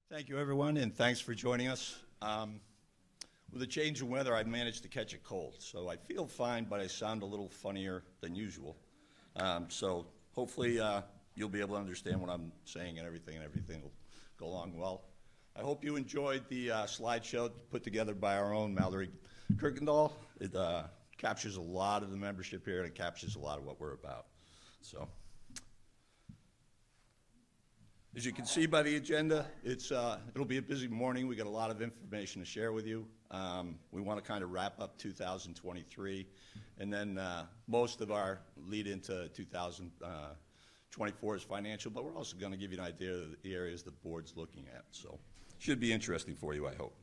Thank you, everyone, and thanks for joining us. With a change in weather, I've managed to catch a cold, so I feel fine, but I sound a little funnier than usual. So hopefully you'll be able to understand what I'm saying and everything will go along well. I hope you enjoyed the slideshow put together by our own Mallory Kirkendall. It captures a lot of the membership here, and it captures a lot of what we're about. So, as you can see by the agenda, it'll be a busy morning. We got a lot of information to share with you. We want to kind of wrap up 2023, and then most of our lead into 2024 is financial, but we're also going to give you an idea of the areas the board's looking at. So, should be interesting for you, I hope.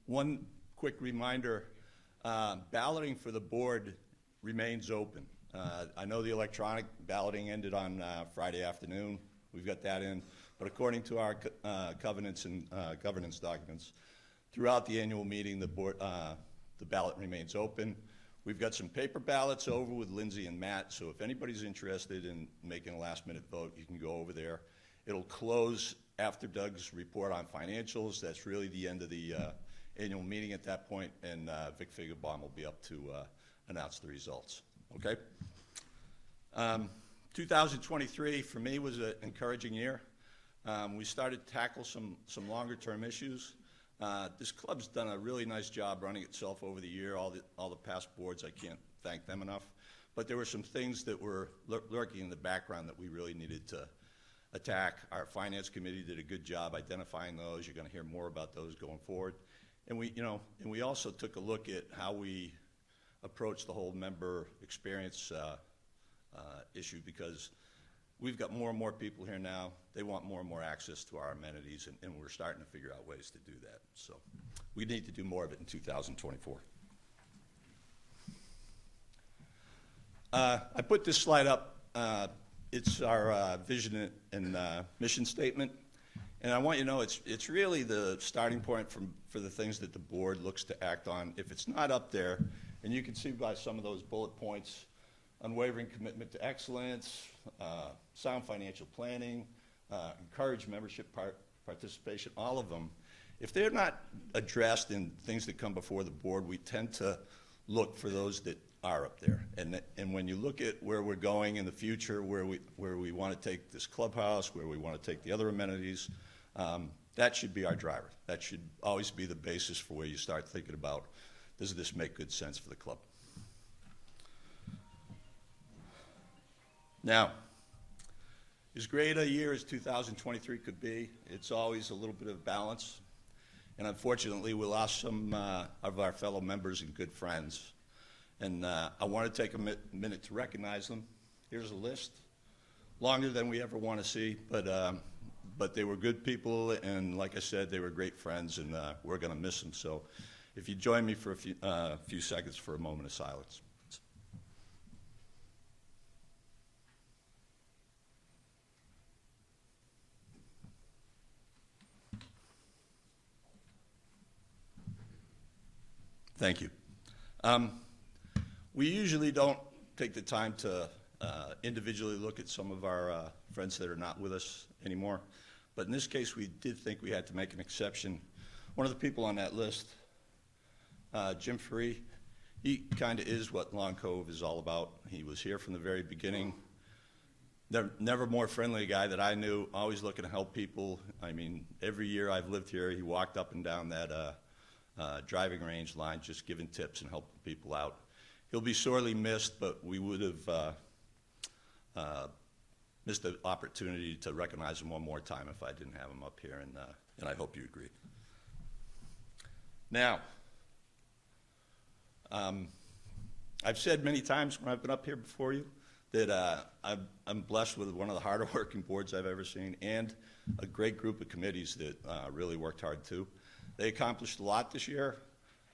One quick reminder, balloting for the board remains open. I know the electronic balloting ended on Friday afternoon. We've got that in. But according to our covenants and governance documents, throughout the annual meeting, the ballot remains open. We've got some paper ballots over with Lindsay and Matt, so if anybody's interested in making a last-minute vote, you can go over there. It'll close after Doug's report on financials. That's really the end of the annual meeting at that point, and Vic Figgebaum will be up to announce the results. Okay? 2023 for me was an encouraging year. We started to tackle some longer-term issues. This club's done a really nice job running itself over the year. All the past boards, I can't thank them enough. But there were some things that were lurking in the background that we really needed to attack. Our finance committee did a good job identifying those. You're going to hear more about those going forward. And we also took a look at how we approach the whole member experience issue, because we've got more and more people here now. They want more and more access to our amenities, and we're starting to figure out ways to do that. So we need to do more of it in 2024. I put this slide up. It's our vision and mission statement. And I want you to know it's really the starting point for the things that the board looks to act on. If it's not up there, and you can see by some of those bullet points, unwavering commitment to excellence, sound financial planning, encourage membership participation, all of them. If they're not addressed in things that come before the board, we tend to look for those that are up there. And when you look at where we're going in the future, where we want to take this clubhouse, where we want to take the other amenities, that should be our driver. That should always be the basis for where you start thinking about, does this make good sense for the club? Now, as great a year as 2023 could be, it's always a little bit of balance. And unfortunately, we lost some of our fellow members and good friends. And I want to take a minute to recognize them. Here's a list, longer than we ever want to see, but they were good people, and like I said, they were great friends, and we're going to miss them. So if you join me for a few seconds for a moment of silence. Thank you. We usually don't take the time to individually look at some of our friends that are not with us anymore, but in this case we did think we had to make an exception. One of the people on that list, Jim Free, he kind of is what Long Cove is all about. He was here from the very beginning. Never more friendly guy that I knew, always looking to help people. I mean, every year I've lived here, he walked up and down that driving range line, just giving tips and helping people out. He'll be sorely missed, but we would have missed the opportunity to recognize him one more time if I didn't have him up here, and I hope you agree. Now, I've said many times when I've been up here before you that I'm blessed with one of the harder working boards I've ever seen, and a great group of committees that really worked hard too. They accomplished a lot this year.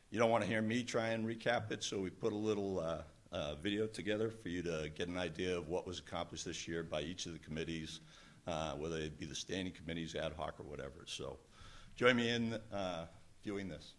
You don't want to hear me try and recap it, so we put a little video together for you to get an idea of what was accomplished this year by each of the committees, whether it be the standing committees, ad hoc, or whatever. So join me in viewing this.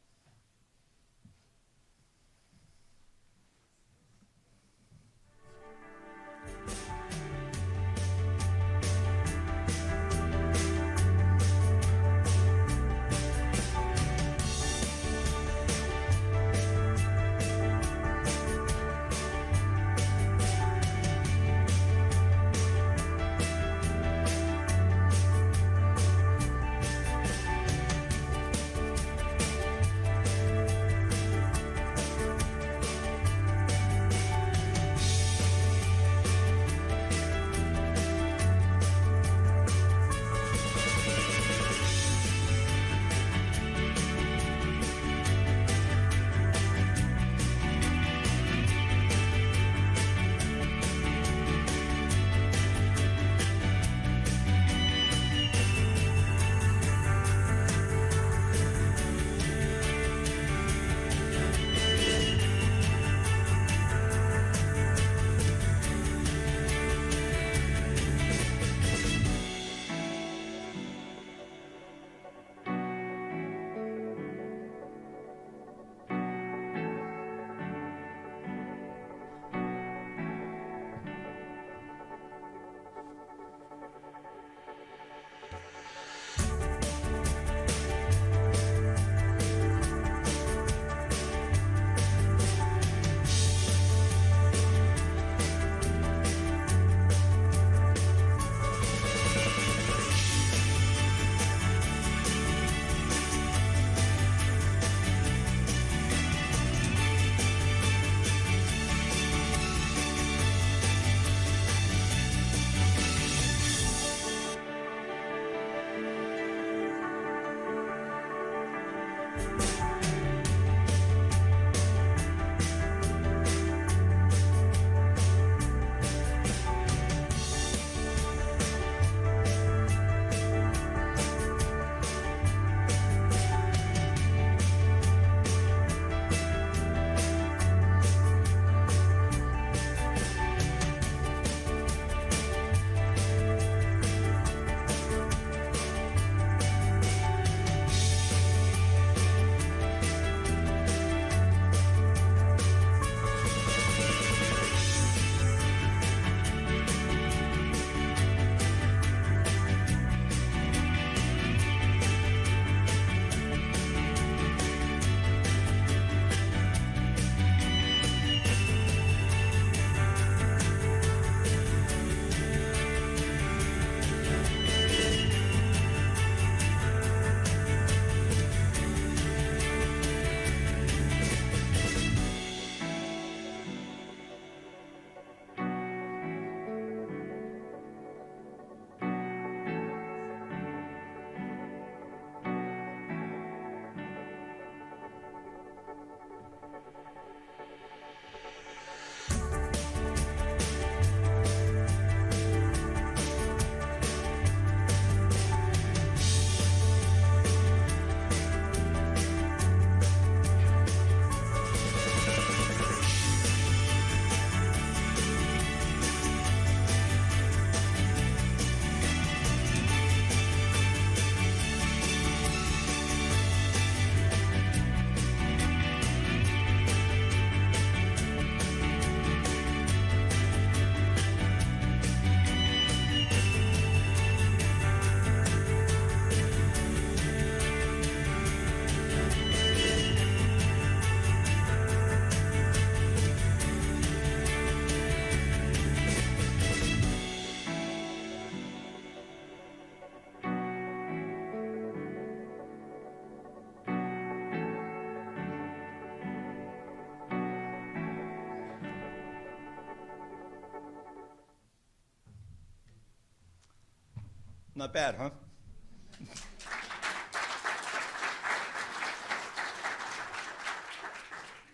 Not bad, huh?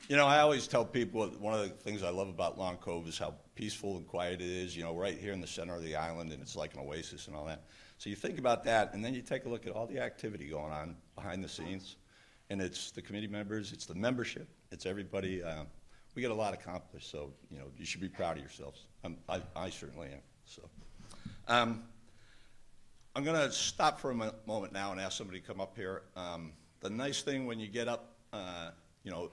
You know, I always tell people one of the things I love about Long Cove is how peaceful and quiet it is, you know, right here in the center of the island, and it's like an oasis and all that. So you think about that, and then you take a look at all the activity going on behind the scenes, and it's the committee members, it's the membership, it's everybody. We get a lot accomplished, so, you know, you should be proud of yourselves. I certainly am. So, I'm going to stop for a moment now and ask somebody to come up here. The nice thing when you get up, you know,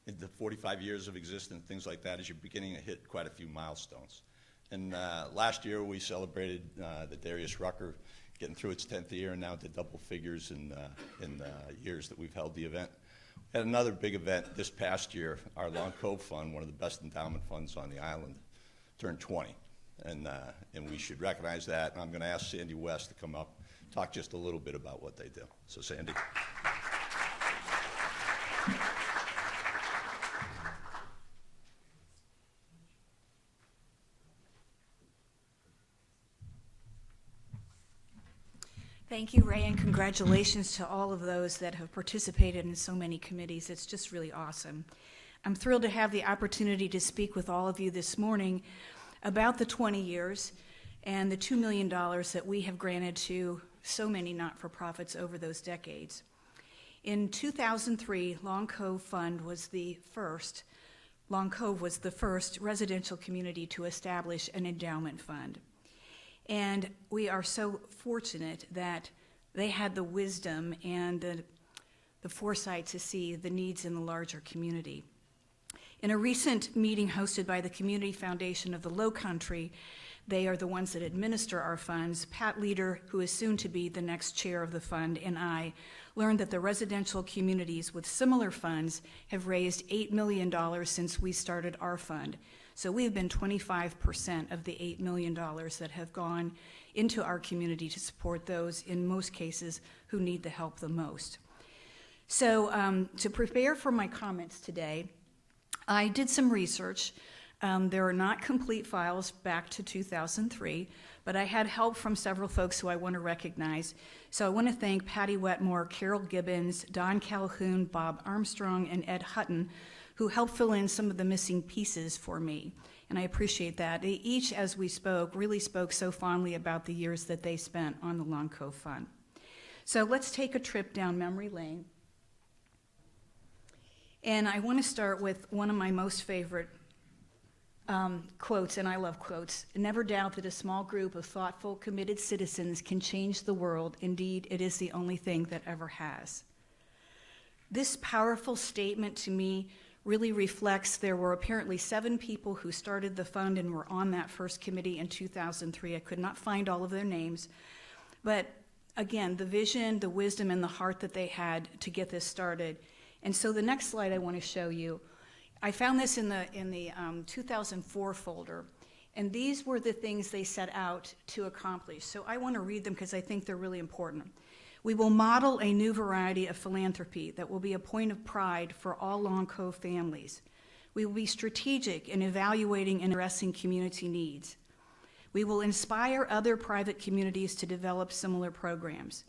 in the 45 years of existence, things like that, is you're beginning to hit quite a few milestones. And last year we celebrated the Darius Rucker getting through its 10th year, and now to double figures in years that we've held the event. We had another big event this past year. Our Long Cove Fund, one of the best endowment funds on the island, turned 20. And we should recognize that. And I'm going to ask Sandy West to come up, talk just a little bit about what they do. So Sandy. Thank you, Ray, and congratulations to all of those that have participated in so many committees. It's just really awesome. I'm thrilled to have the opportunity to speak with all of you this morning about the 20 years and the $2 million that we have granted to so many not-for-profits over those decades. In 2003, Long Cove was the first residential community to establish an endowment fund. And we are so fortunate that they had the wisdom and the foresight to see the needs in the larger community. In a recent meeting hosted by the Community Foundation of the Low Country, they are the ones that administer our funds. Pat Leader, who is soon to be the next chair of the fund, and I learned that the residential communities with similar funds have raised $8 million since we started our fund. So we have been 25% of the $8 million that have gone into our community to support those, in most cases, who need the help the most. So to prepare for my comments today, I did some research. There are not complete files back to 2003, but I had help from several folks who I want to recognize. So I want to thank Patty Wetmore, Carol Gibbons, Don Calhoun, Bob Armstrong, and Ed Hutton, who helped fill in some of the missing pieces for me, and I appreciate that. They each, as we spoke, really spoke so fondly about the years that they spent on the Long Cove Fund. So let's take a trip down memory lane. And I want to start with one of my most favorite quotes, and I love quotes. Never doubt that a small group of thoughtful, committed citizens can change the world. Indeed, it is the only thing that ever has. This powerful statement to me really reflects there were apparently 7 people who started the fund and were on that first committee in 2003. I could not find all of their names. But again, the vision, the wisdom, and the heart that they had to get this started. And so the next slide I want to show you, I found this in the 2004 folder. And these were the things they set out to accomplish. So I want to read them because I think they're really important. We will model a new variety of philanthropy that will be a point of pride for all Long Cove families. We will be strategic in evaluating and addressing community needs. We will inspire other private communities to develop similar programs.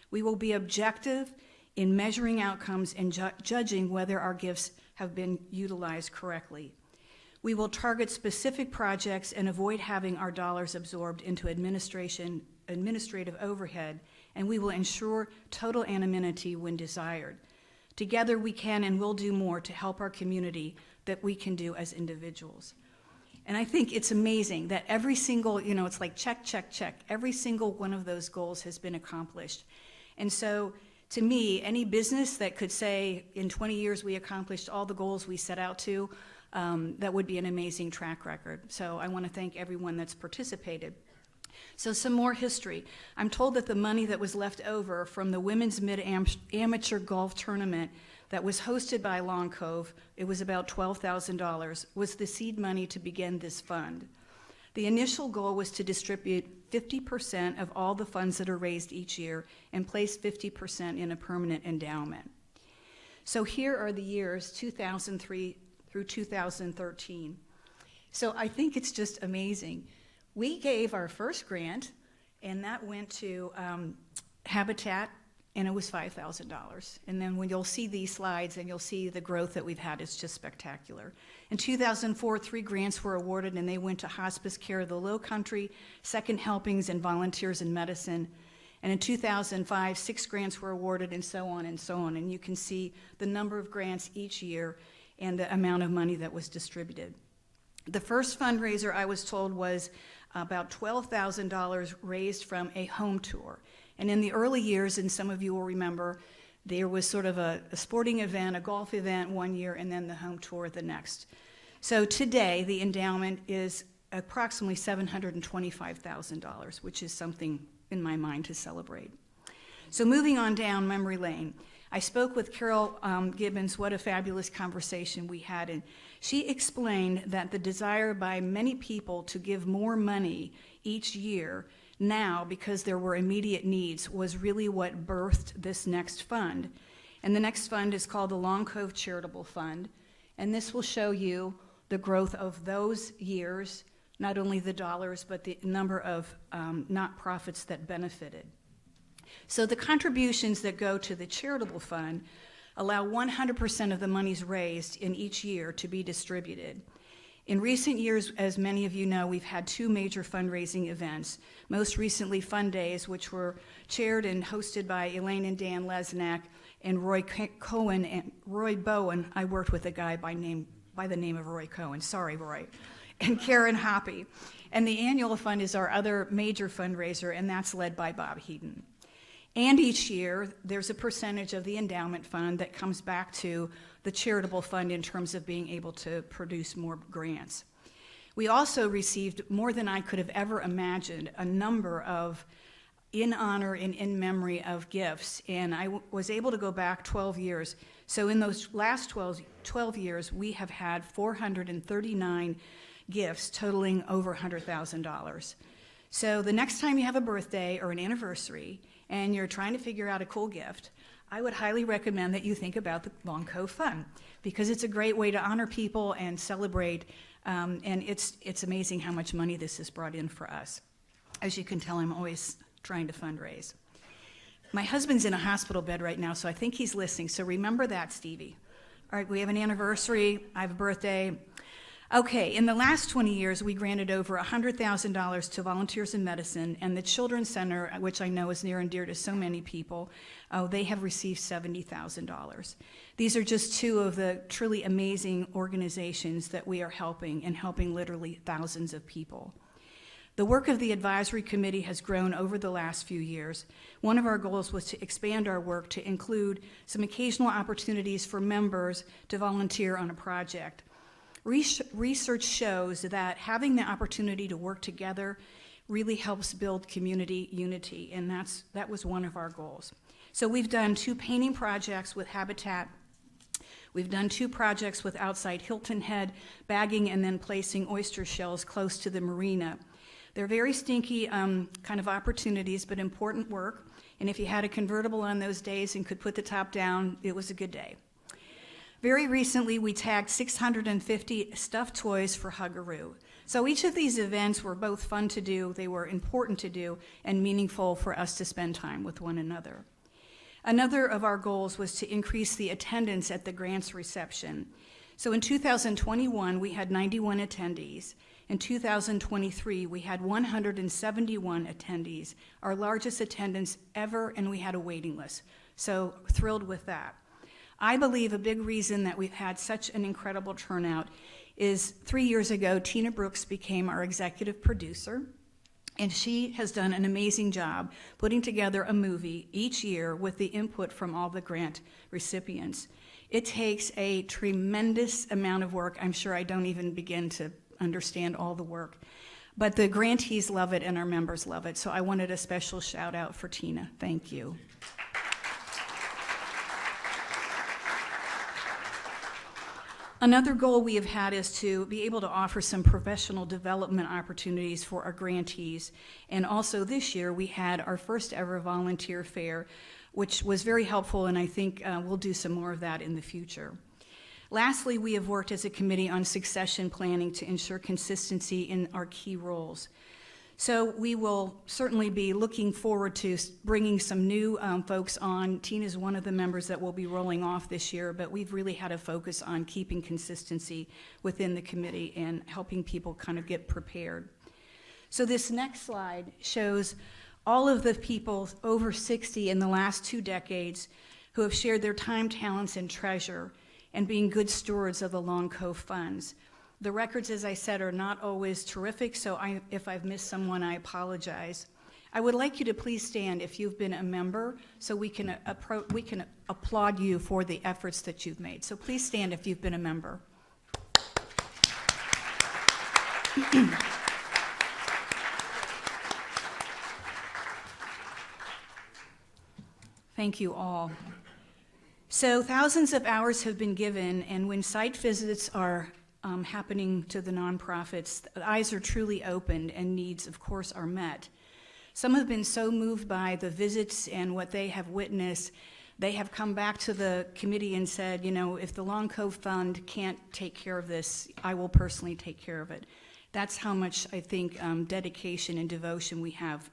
We will be objective in measuring outcomes and judging whether our gifts have been utilized correctly. We will target specific projects and avoid having our dollars absorbed into administrative overhead, and we will ensure total anonymity when desired. Together we can and will do more to help our community that we can do as individuals. And I think it's amazing that every single, it's like check, check, check. Every single one of those goals has been accomplished. And so to me, any business that could say in 20 years we accomplished all the goals we set out to, that would be an amazing track record. So I want to thank everyone that's participated. So some more history. I'm told that the money that was left over from the women's mid-amateur golf tournament that was hosted by Long Cove, it was about $12,000, was the seed money to begin this fund. The initial goal was to distribute 50% of all the funds that are raised each year and place 50% in a permanent endowment. So here are the years 2003 through 2013. So I think it's just amazing. We gave our first grant And that went to Habitat, and it was $5,000. And then when you'll see these slides and you'll see the growth that we've had, it's just spectacular. In 2004, 3 grants were awarded, and they went to hospice care of the Low Country, Second Helpings, and Volunteers in Medicine. And in 2005, 6 grants were awarded, and so on and so on. And you can see the number of grants each year and the amount of money that was distributed. The first fundraiser, I was told, was about $12,000 raised from a home tour. And in the early years, and some of you will remember, there was sort of a sporting event, a golf event one year, and then the home tour the next. So today, the endowment is approximately $725,000, which is something in my mind to celebrate. So moving on down memory lane, I spoke with Carol Gibbons. What a fabulous conversation we had. And she explained that the desire by many people to give more money each year now, because there were immediate needs, was really what birthed this next fund. And the next fund is called the Long Cove Charitable Fund. And this will show you the growth of those years, not only the dollars, but the number of not-profits that benefited. So the contributions that go to the charitable fund allow 100% of the monies raised in each year to be distributed. In recent years, as many of you know, we've had 2 major fundraising events. Most recently, Fund Days, which were chaired and hosted by Elaine and Dan Lesnack and Roy Cohen and Roy Bowen. I worked with a guy by the name of Roy Cohen. Sorry, Roy. And Karen Hoppy. And the annual fund is our other major fundraiser, and that's led by Bob Heaton. And each year, there's a percentage of the endowment fund that comes back to the charitable fund in terms of being able to produce more grants. We also received, more than I could have ever imagined, a number of in honor and in memory of gifts. And I was able to go back 12 years. So in those last 12 years, we have had 439 gifts totaling over $100,000. So the next time you have a birthday or an anniversary and you're trying to figure out a cool gift, I would highly recommend that you think about the Long Cove Fund, because it's a great way to honor people and celebrate, and it's amazing how much money this has brought in for us. As you can tell, I'm always trying to fundraise. My husband's in a hospital bed right now, so I think he's listening, so remember that, Stevie. All right, we have an anniversary, I have a birthday. Okay, in the last 20 years, we granted over $100,000 to Volunteers in Medicine, and the Children's Center, which I know is near and dear to so many people, they have received $70,000. These are just 2 of the truly amazing organizations that we are helping, and helping literally thousands of people. The work of the advisory committee has grown over the last few years. One of our goals was to expand our work to include some occasional opportunities for members to volunteer on a project. Research shows that having the opportunity to work together really helps build community unity, and that was one of our goals. So we've done 2 painting projects with Habitat. We've done 2 projects with outside Hilton Head, bagging and then placing oyster shells close to the marina. They're very stinky kind of opportunities, but important work. And if you had a convertible on those days and could put the top down, it was a good day. Very recently, we tagged 650 stuffed toys for Huggaroo. So each of these events were both fun to do, they were important to do, and meaningful for us to spend time with one another. Another of our goals was to increase the attendance at the grants reception. So in 2021, we had 91 attendees. In 2023, we had 171 attendees, our largest attendance ever, and we had a waiting list. So thrilled with that. I believe a big reason that we've had such an incredible turnout is 3 years ago, Tina Brooks became our executive producer, and she has done an amazing job putting together a movie each year with the input from all the grant recipients. It takes a tremendous amount of work. I'm sure I don't even begin to understand all the work, but the grantees love it and our members love it, so I wanted a special shout out for Tina. Thank you. Another goal we have had is to be able to offer some professional development opportunities for our grantees. And also this year, we had our first ever volunteer fair, which was very helpful, and I think we'll do some more of that in the future. Lastly, we have worked as a committee on succession planning to ensure consistency in our key roles. So we will certainly be looking forward to bringing some new folks on. Tina's one of the members that will be rolling off this year, but we've really had a focus on keeping consistency within the committee and helping people kind of get prepared. So this next slide shows all of the people over 60 in the last 2 decades who have shared their time, talents, and treasure and being good stewards of the Long Cove funds. The records, as I said, are not always terrific, so if I've missed someone, I apologize. I would like you to please stand if you've been a member, so we can applaud you for the efforts that you've made. So please stand if you've been a member. Thank you all. So thousands of hours have been given, and when site visits are happening to the nonprofits, the eyes are truly opened and needs, of course, are met. Some have been so moved by the visits and what they have witnessed, they have come back to the committee and said, you know, if the Long Cove Fund can't take care of this, I will personally take care of it. That's how much, I think, dedication and devotion we have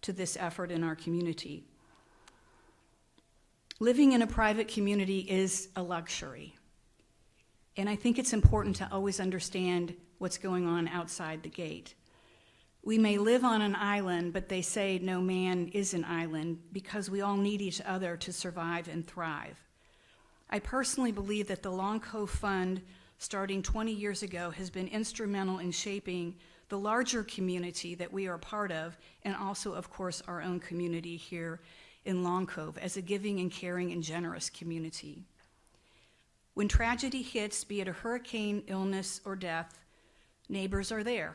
to this effort in our community. Living in a private community is a luxury. And I think it's important to always understand what's going on outside the gate. We may live on an island, but they say no man is an island because we all need each other to survive and thrive. I personally believe that the Long Cove Fund, starting 20 years ago, has been instrumental in shaping the larger community that we are part of, and also, of course, our own community here in Long Cove as a giving and caring and generous community. When tragedy hits, be it a hurricane, illness, or death, neighbors are there.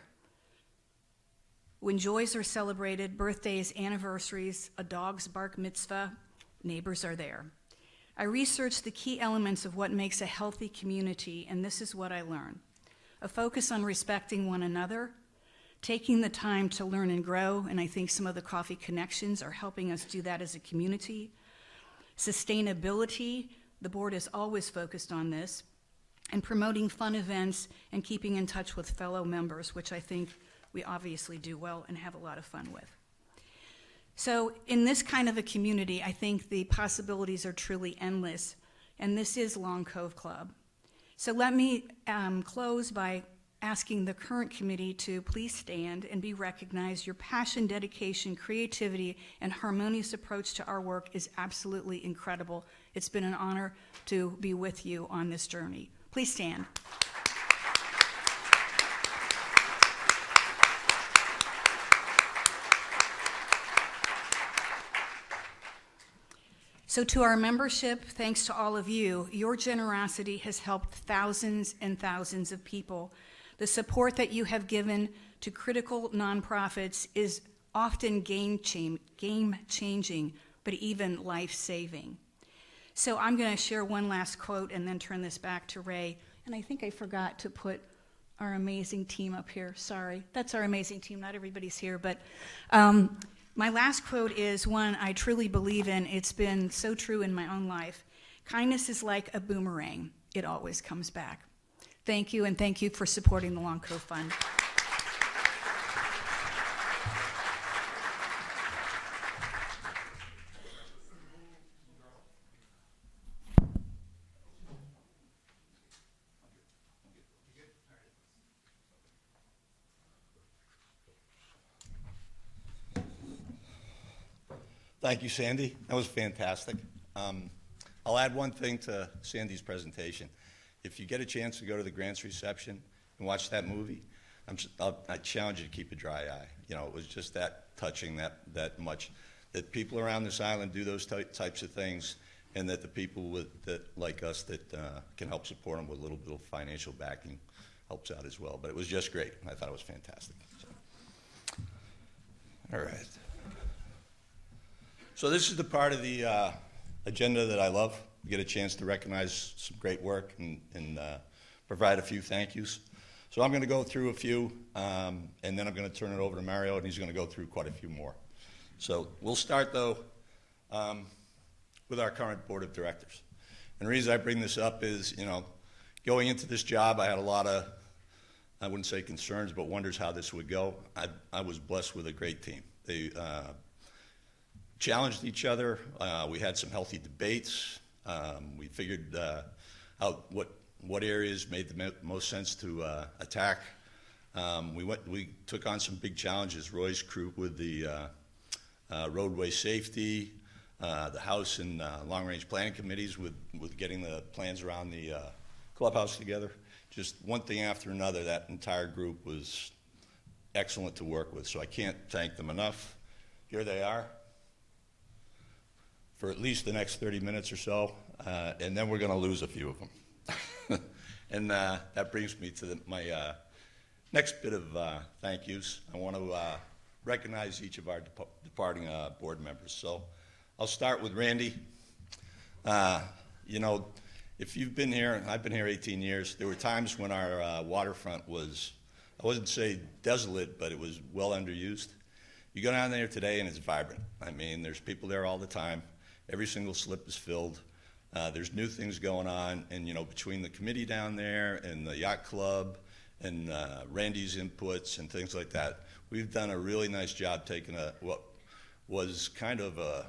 When joys are celebrated, birthdays, anniversaries, a dog's bar mitzvah, neighbors are there. I researched the key elements of what makes a healthy community, and this is what I learned. A focus on respecting one another, taking the time to learn and grow, and I think some of the Coffee Connections are helping us do that as a community. Sustainability, the board is always focused on this, and promoting fun events and keeping in touch with fellow members, which I think we obviously do well and have a lot of fun with. So in this kind of a community, I think the possibilities are truly endless, and this is Long Cove Club. So let me close by asking the current committee to please stand and be recognized. Your passion, dedication, creativity, and harmonious approach to our work is absolutely incredible. It's been an honor to be with you on this journey. Please stand. So to our membership, thanks to all of you, your generosity has helped thousands and thousands of people. The support that you have given to critical nonprofits is often game-changing, but even life-saving. So I'm going to share one last quote and then turn this back to Ray. And I think I forgot to put our amazing team up here. Sorry. That's our amazing team. Not everybody's here. But my last quote is one I truly believe in. It's been so true in my own life. Kindness is like a boomerang. It always comes back. Thank you, and thank you for supporting the Long Cove Fund. Thank you, Sandy. That was fantastic. I'll add one thing to Sandy's presentation. If you get a chance to go to the grants reception and watch that movie, I challenge you to keep a dry eye. You know, it was just that touching, that much, that people around this island do those types of things, and that the people like us that can help support them with a little bit of financial backing helps out as well. But it was just great. I thought it was fantastic. So. All right. So this is the part of the agenda that I love. We get a chance to recognize some great work and provide a few thank yous. So I'm going to go through a few, and then I'm going to turn it over to Mario, and he's going to go through quite a few more. So we'll start, though, with our current board of directors. And the reason I bring this up is, you know, going into this job, I had a lot of I wouldn't say concerns, but wonders how this would go. I was blessed with a great team. They challenged each other. We had some healthy debates. We figured out what areas made the most sense to attack. We took on some big challenges. Roy's crew with the roadway safety, the House and long-range planning committees with getting the plans around the clubhouse together. Just one thing after another, that entire group was excellent to work with, so I can't thank them enough. Here they are for at least the next 30 minutes or so, and then we're going to lose a few of them. And that brings me to my next bit of thank yous. I want to recognize each of our departing board members. So I'll start with Randy. You know, if you've been here, I've been here 18 years, there were times when our waterfront was, I wouldn't say desolate, but it was well underused. You go down there today and it's vibrant. I mean, there's people there all the time. Every single slip is filled. There's new things going on, and you know, between the committee down there and the yacht club and Randy's inputs and things like that, we've done a really nice job taking what was kind of a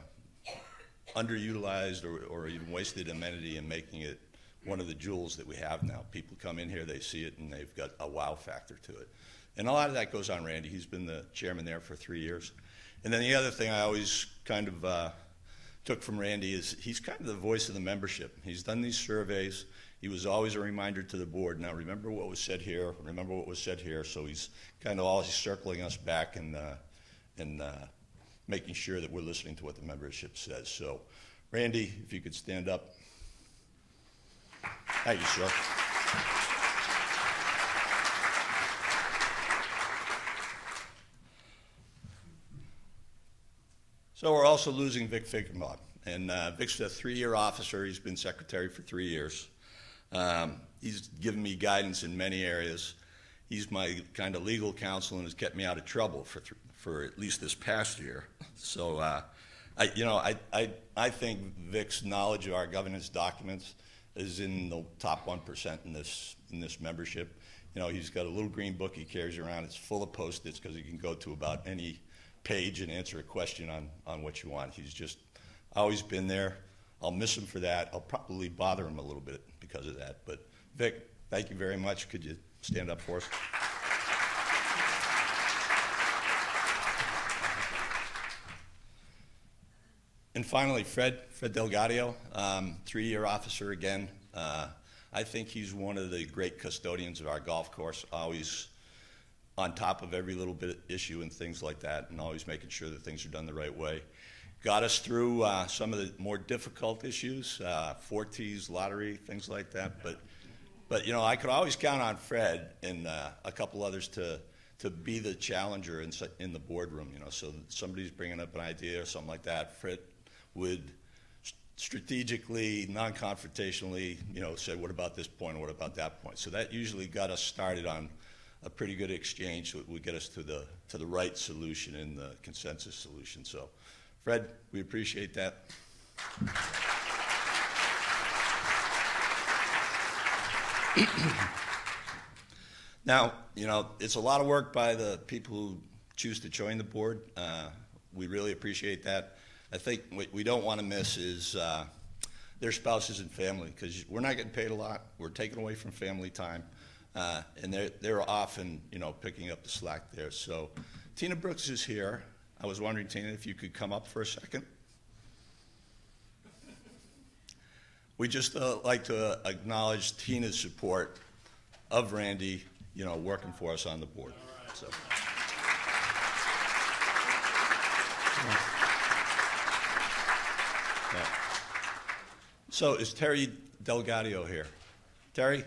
underutilized or even wasted amenity and making it one of the jewels that we have now. People come in here, they see it, and they've got a wow factor to it. And a lot of that goes on Randy. He's been the chairman there for 3 years. And then the other thing I always kind of took from Randy is he's kind of the voice of the membership. He's done these surveys. He was always a reminder to the board, now remember what was said here, remember what was said here. So he's kind of always circling us back and making sure that we're listening to what the membership says. So, Randy, if you could stand up. Thank you, sir. So we're also losing Vic Finkenbaum. And Vic's a 3-year officer. He's been secretary for 3 years. He's given me guidance in many areas. He's my kind of legal counsel and has kept me out of trouble for at least this past year. So, I think Vic's knowledge of our governance documents is in the top 1% in this membership. You know, he's got a little green book he carries around. It's full of Post-its because he can go to about any page and answer a question on what you want. He's just always been there. I'll miss him for that. I'll probably bother him a little bit because of that. But Vic, thank you very much. Could you stand up for us? And finally, Fred Delgadio, 3-year officer again. I think he's one of the great custodians of our golf course, always on top of every little bit of issue and things like that, and always making sure that things are done the right way. Got us through some of the more difficult issues, 4Ts, lottery, things like that. But you know, I could always count on Fred and a couple others to be the challenger in the boardroom. You know, so somebody's bringing up an idea or something like that, Fred would strategically, non-confrontationally, you know, say, what about this point or what about that point? So that usually got us started on a pretty good exchange that would get us to the right solution and the consensus solution. So, Fred, we appreciate that. Now, you know, it's a lot of work by the people who choose to join the board. We really appreciate that. I think what we don't want to miss is their spouses and family, because we're not getting paid a lot. We're taking away from family time, and they're often, you know, picking up the slack there. So Tina Brooks is here. I was wondering, Tina, if you could come up for a second. We just like to acknowledge Tina's support of Randy, you know, working for us on the board. So. Yeah. So is Terry Delgadio here? Terry?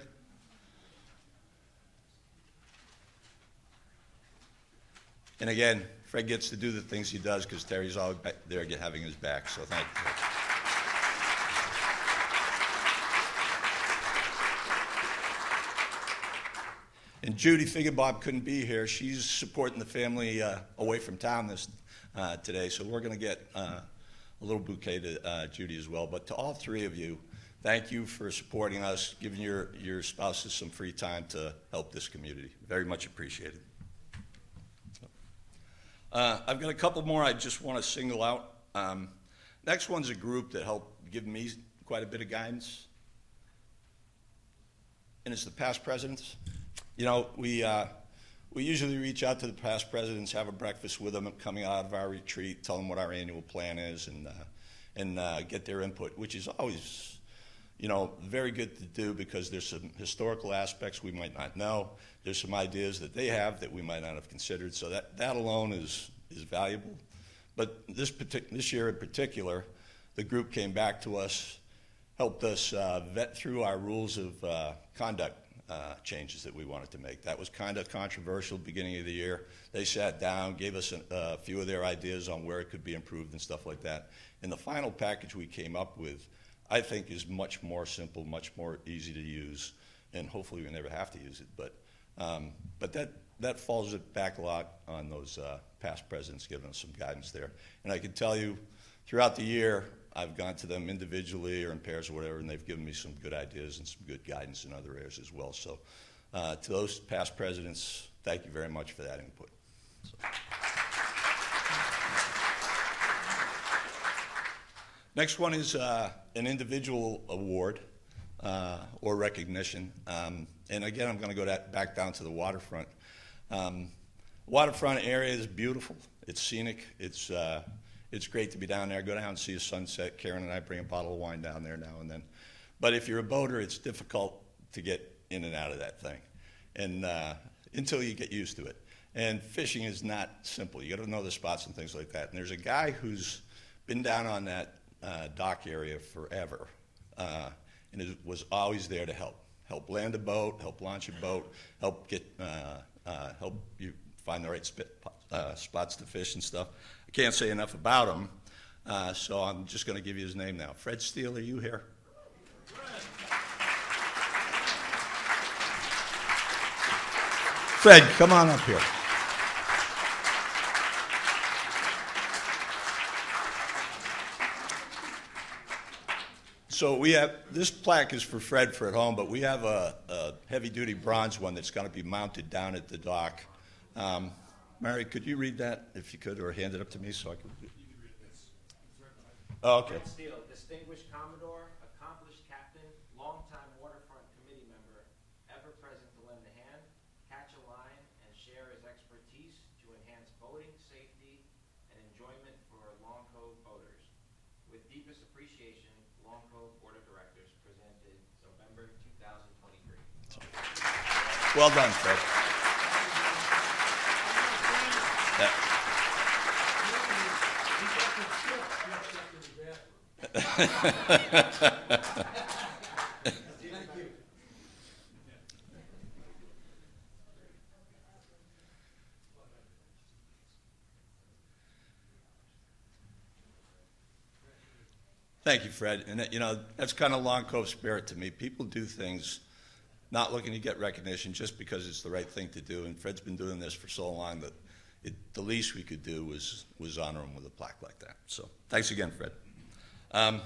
And again, Fred gets to do the things he does because Terry's always back there having his back, so thank you. And Judy Finkenbaum couldn't be here. She's supporting the family away from town today, so we're going to get a little bouquet to Judy as well. But to all three of you, thank you for supporting us, giving your spouses some free time to help this community. Very much appreciated. I've got a couple more I just want to single out. Next one's a group that helped give me quite a bit of guidance, and it's the past presidents. You know, we usually reach out to the past presidents, have a breakfast with them coming out of our retreat, tell them what our annual plan is, and get their input, which is always, you know, very good to do because there's some historical aspects we might not know. There's some ideas that they have that we might not have considered, so that alone is valuable. But this year in particular, the group came back to us, helped us vet through our rules of conduct changes that we wanted to make. That was kind of controversial beginning of the year. They sat down, gave us a few of their ideas on where it could be improved and stuff like that. And the final package we came up with, I think, is much more simple, much more easy to use, and hopefully we never have to use it. But that falls it back a lot on those past presidents giving us some guidance there. And I can tell you, throughout the year, I've gone to them individually or in pairs or whatever, and they've given me some good ideas and some good guidance in other areas as well. So to those past presidents, thank you very much for that input. So. Next one is an individual award or recognition. And again, I'm going to go back down to the waterfront. Waterfront area is beautiful. It's scenic. It's great to be down there. Go down and see a sunset. Karen and I bring a bottle of wine down there now and then. But if you're a boater, it's difficult to get in and out of that thing, and until you get used to it. And fishing is not simple. You got to know the spots and things like that. And there's a guy who's been down on that dock area forever, and was always there to help land a boat, help launch a boat, help you find the right spots to fish and stuff. I can't say enough about him, so I'm just going to give you his name now. Fred Steele, are you here? Fred, come on up here. So we have, this plaque is for Fred for at home, but we have a heavy-duty bronze one that's going to be mounted down at the dock. Mary, could you read that if you could, or hand it up to me so I can? You can read this. Oh, okay. Fred Steele, distinguished Commodore, accomplished captain, longtime waterfront committee member, ever present to lend a hand, catch a line, and share his expertise to enhance boating, safety, and enjoyment for Long Cove boaters. With deepest appreciation, Long Cove Board of Directors presented November 2023. Well done, Fred. Thank you, Fred. And you know, that's kind of Long Cove spirit to me. People do things not looking to get recognition just because it's the right thing to do. And Fred's been doing this for so long that the least we could do was honor him with a plaque like that. So thanks again, Fred. I'm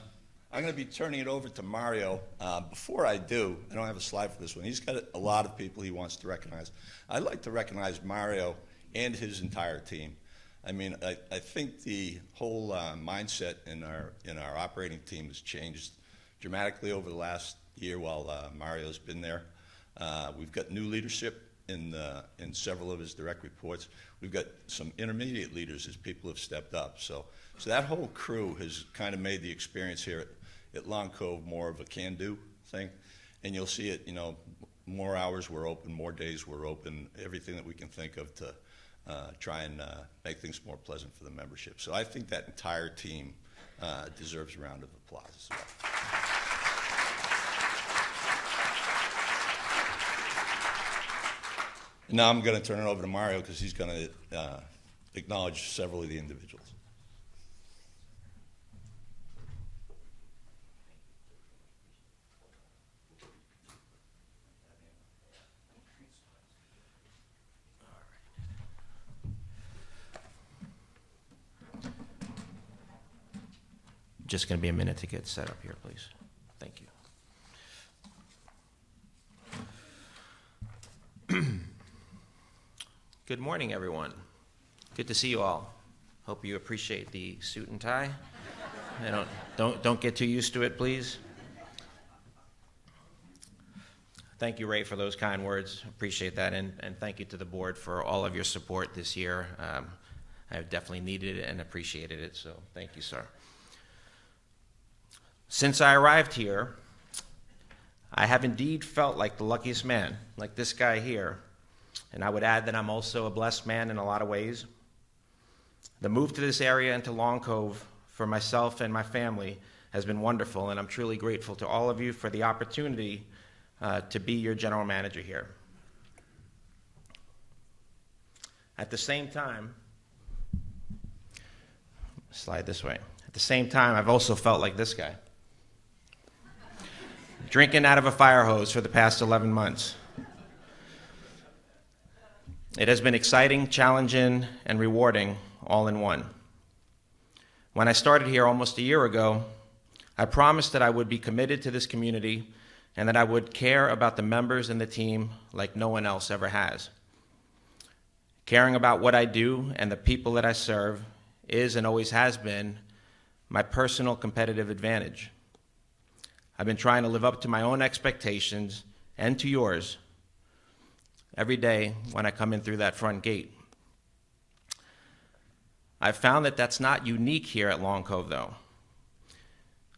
going to be turning it over to Mario. Before I do, I don't have a slide for this one. He's got a lot of people he wants to recognize. I'd like to recognize Mario and his entire team. I mean, I think the whole mindset in our operating team has changed dramatically over the last year while Mario's been there. We've got new leadership in several of his direct reports. We've got some intermediate leaders as people have stepped up. So that whole crew has kind of made the experience here at Long Cove more of a can-do thing. And you'll see it, you know, more hours we're open, more days we're open, everything that we can think of to try and make things more pleasant for the membership. So I think that entire team deserves a round of applause as well. Now I'm going to turn it over to Mario because he's going to acknowledge several of the individuals. Just going to be a minute to get set up here, please. Thank you. Good morning, everyone. Good to see you all. Hope you appreciate the suit and tie. Don't get too used to it, please. Thank you, Ray, for those kind words. Appreciate that, and thank you to the board for all of your support this year. I've definitely needed it and appreciated it, so thank you, sir. Since I arrived here, I have indeed felt like the luckiest man, like this guy here, and I would add that I'm also a blessed man in a lot of ways. The move to this area into Long Cove for myself and my family has been wonderful, and I'm truly grateful to all of you for the opportunity to be your general manager here. At the same time, slide this way. At the same time, I've also felt like this guy, drinking out of a fire hose for the past 11 months. It has been exciting, challenging, and rewarding all in one. When I started here almost a year ago, I promised that I would be committed to this community and that I would care about the members and the team like no one else ever has. Caring about what I do and the people that I serve is and always has been my personal competitive advantage. I've been trying to live up to my own expectations and to yours every day when I come in through that front gate. I've found that that's not unique here at Long Cove, though.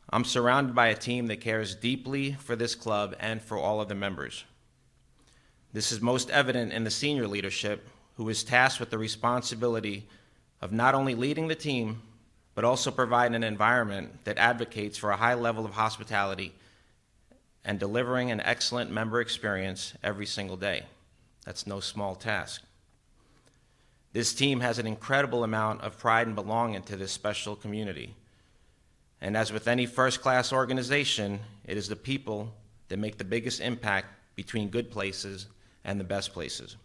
I'm surrounded by a team that cares deeply for this club and for all of the members. This is most evident in the senior leadership, who is tasked with the responsibility of not only leading the team, but also providing an environment that advocates for a high level of hospitality and delivering an excellent member experience every single day. That's no small task. This team has an incredible amount of pride and belonging to this special community. And as with any first-class organization, it is the people that make the biggest impact between good places and the best places.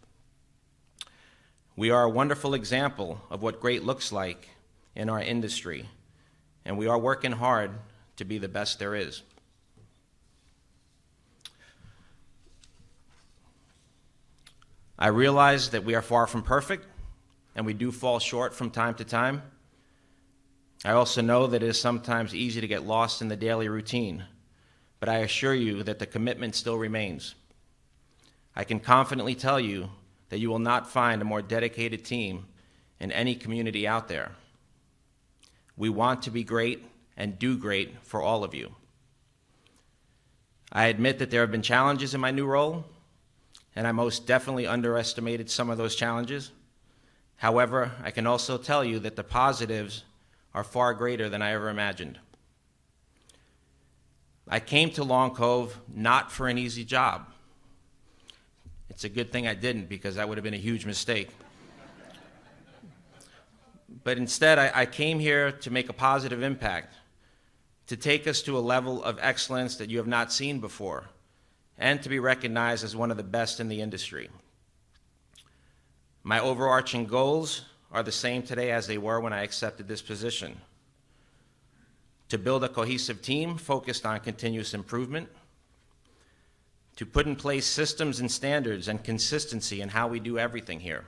We are a wonderful example of what great looks like in our industry, and we are working hard to be the best there is. I realize that we are far from perfect, and we do fall short from time to time. I also know that it is sometimes easy to get lost in the daily routine, but I assure you that the commitment still remains. I can confidently tell you that you will not find a more dedicated team in any community out there. We want to be great and do great for all of you. I admit that there have been challenges in my new role, and I most definitely underestimated some of those challenges. However, I can also tell you that the positives are far greater than I ever imagined. I came to Long Cove not for an easy job. It's a good thing I didn't, because that would have been a huge mistake. But instead, I came here to make a positive impact, to take us to a level of excellence that you have not seen before, and to be recognized as one of the best in the industry. My overarching goals are the same today as they were when I accepted this position: to build a cohesive team focused on continuous improvement, to put in place systems and standards and consistency in how we do everything here,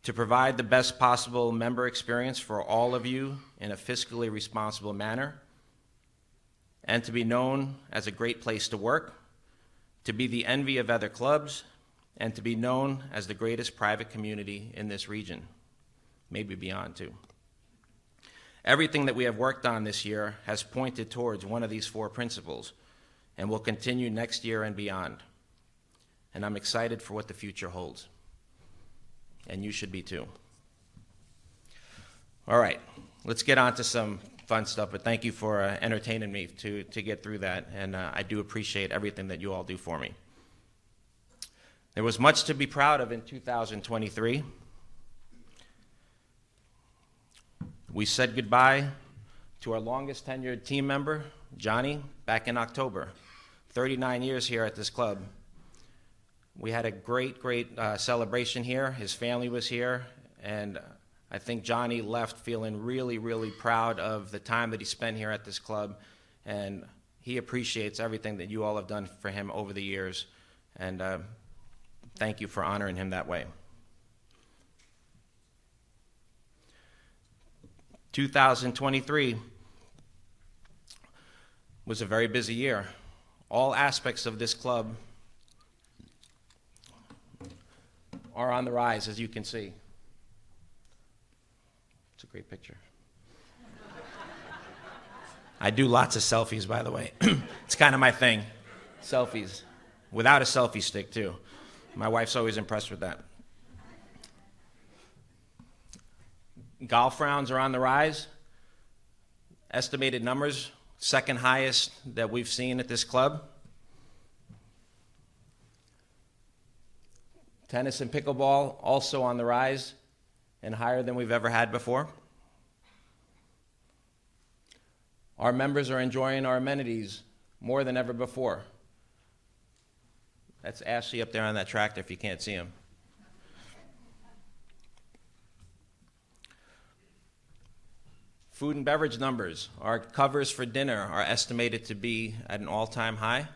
to provide the best possible member experience for all of you in a fiscally responsible manner, and to be known as a great place to work, to be the envy of other clubs, and to be known as the greatest private community in this region, maybe beyond too. Everything that we have worked on this year has pointed towards one of these four principles, and will continue next year and beyond. And I'm excited for what the future holds. And you should be too. All right, let's get on to some fun stuff, but thank you for entertaining me to get through that, and I do appreciate everything that you all do for me. There was much to be proud of in 2023. We said goodbye to our longest tenured team member, Johnny, back in October. 39 years here at this club. We had a great celebration here. His family was here, and I think Johnny left feeling really, really proud of the time that he spent here at this club, and he appreciates everything that you all have done for him over the years, and thank you for honoring him that way. 2023 was a very busy year. All aspects of this club are on the rise, as you can see. It's a great picture. I do lots of selfies, by the way. It's kind of my thing, selfies. Without a selfie stick, too. My wife's always impressed with that. Golf rounds are on the rise. Estimated numbers, second highest that we've seen at this club. Tennis and pickleball also on the rise and higher than we've ever had before. Our members are enjoying our amenities more than ever before. That's Ashley up there on that tractor if you can't see him. Food and beverage numbers. Our covers for dinner are estimated to be at an all-time high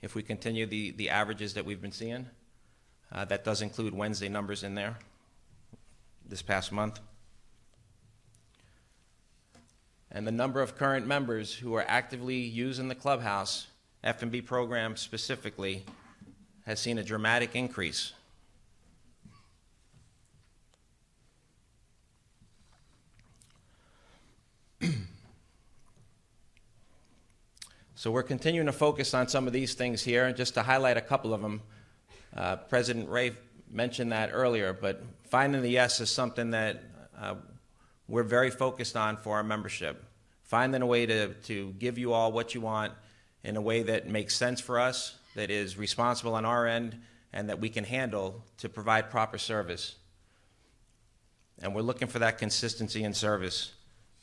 if we continue the averages that we've been seeing. That does include Wednesday numbers in there this past month. And the number of current members who are actively using the clubhouse, F&B program specifically, has seen a dramatic increase. So we're continuing to focus on some of these things here, and just to highlight a couple of them. President Ray mentioned that earlier, but finding the yes is something that we're very focused on for our membership. Finding a way to give you all what you want in a way that makes sense for us, that is responsible on our end, and that we can handle to provide proper service. And we're looking for that consistency in service.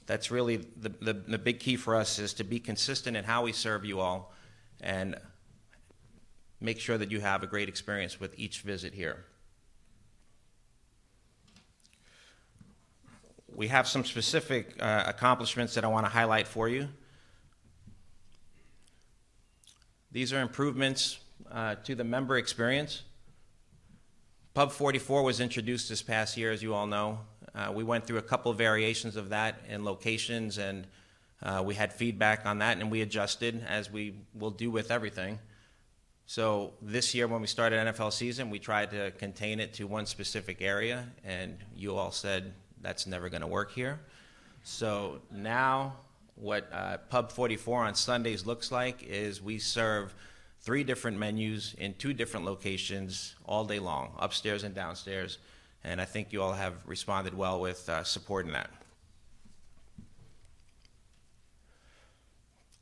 That's really the big key for us, is to be consistent in how we serve you all and make sure that you have a great experience with each visit here. We have some specific accomplishments that I want to highlight for you. These are improvements to the member experience. Pub 44 was introduced this past year, as you all know. We went through a couple of variations of that in locations, and we had feedback on that, and we adjusted, as we will do with everything. So this year, when we started NFL season, we tried to contain it to one specific area, and you all said that's never going to work here. So now what Pub 44 on Sundays looks like is we serve 3 different menus in 2 different locations all day long, upstairs and downstairs. And I think you all have responded well with supporting that.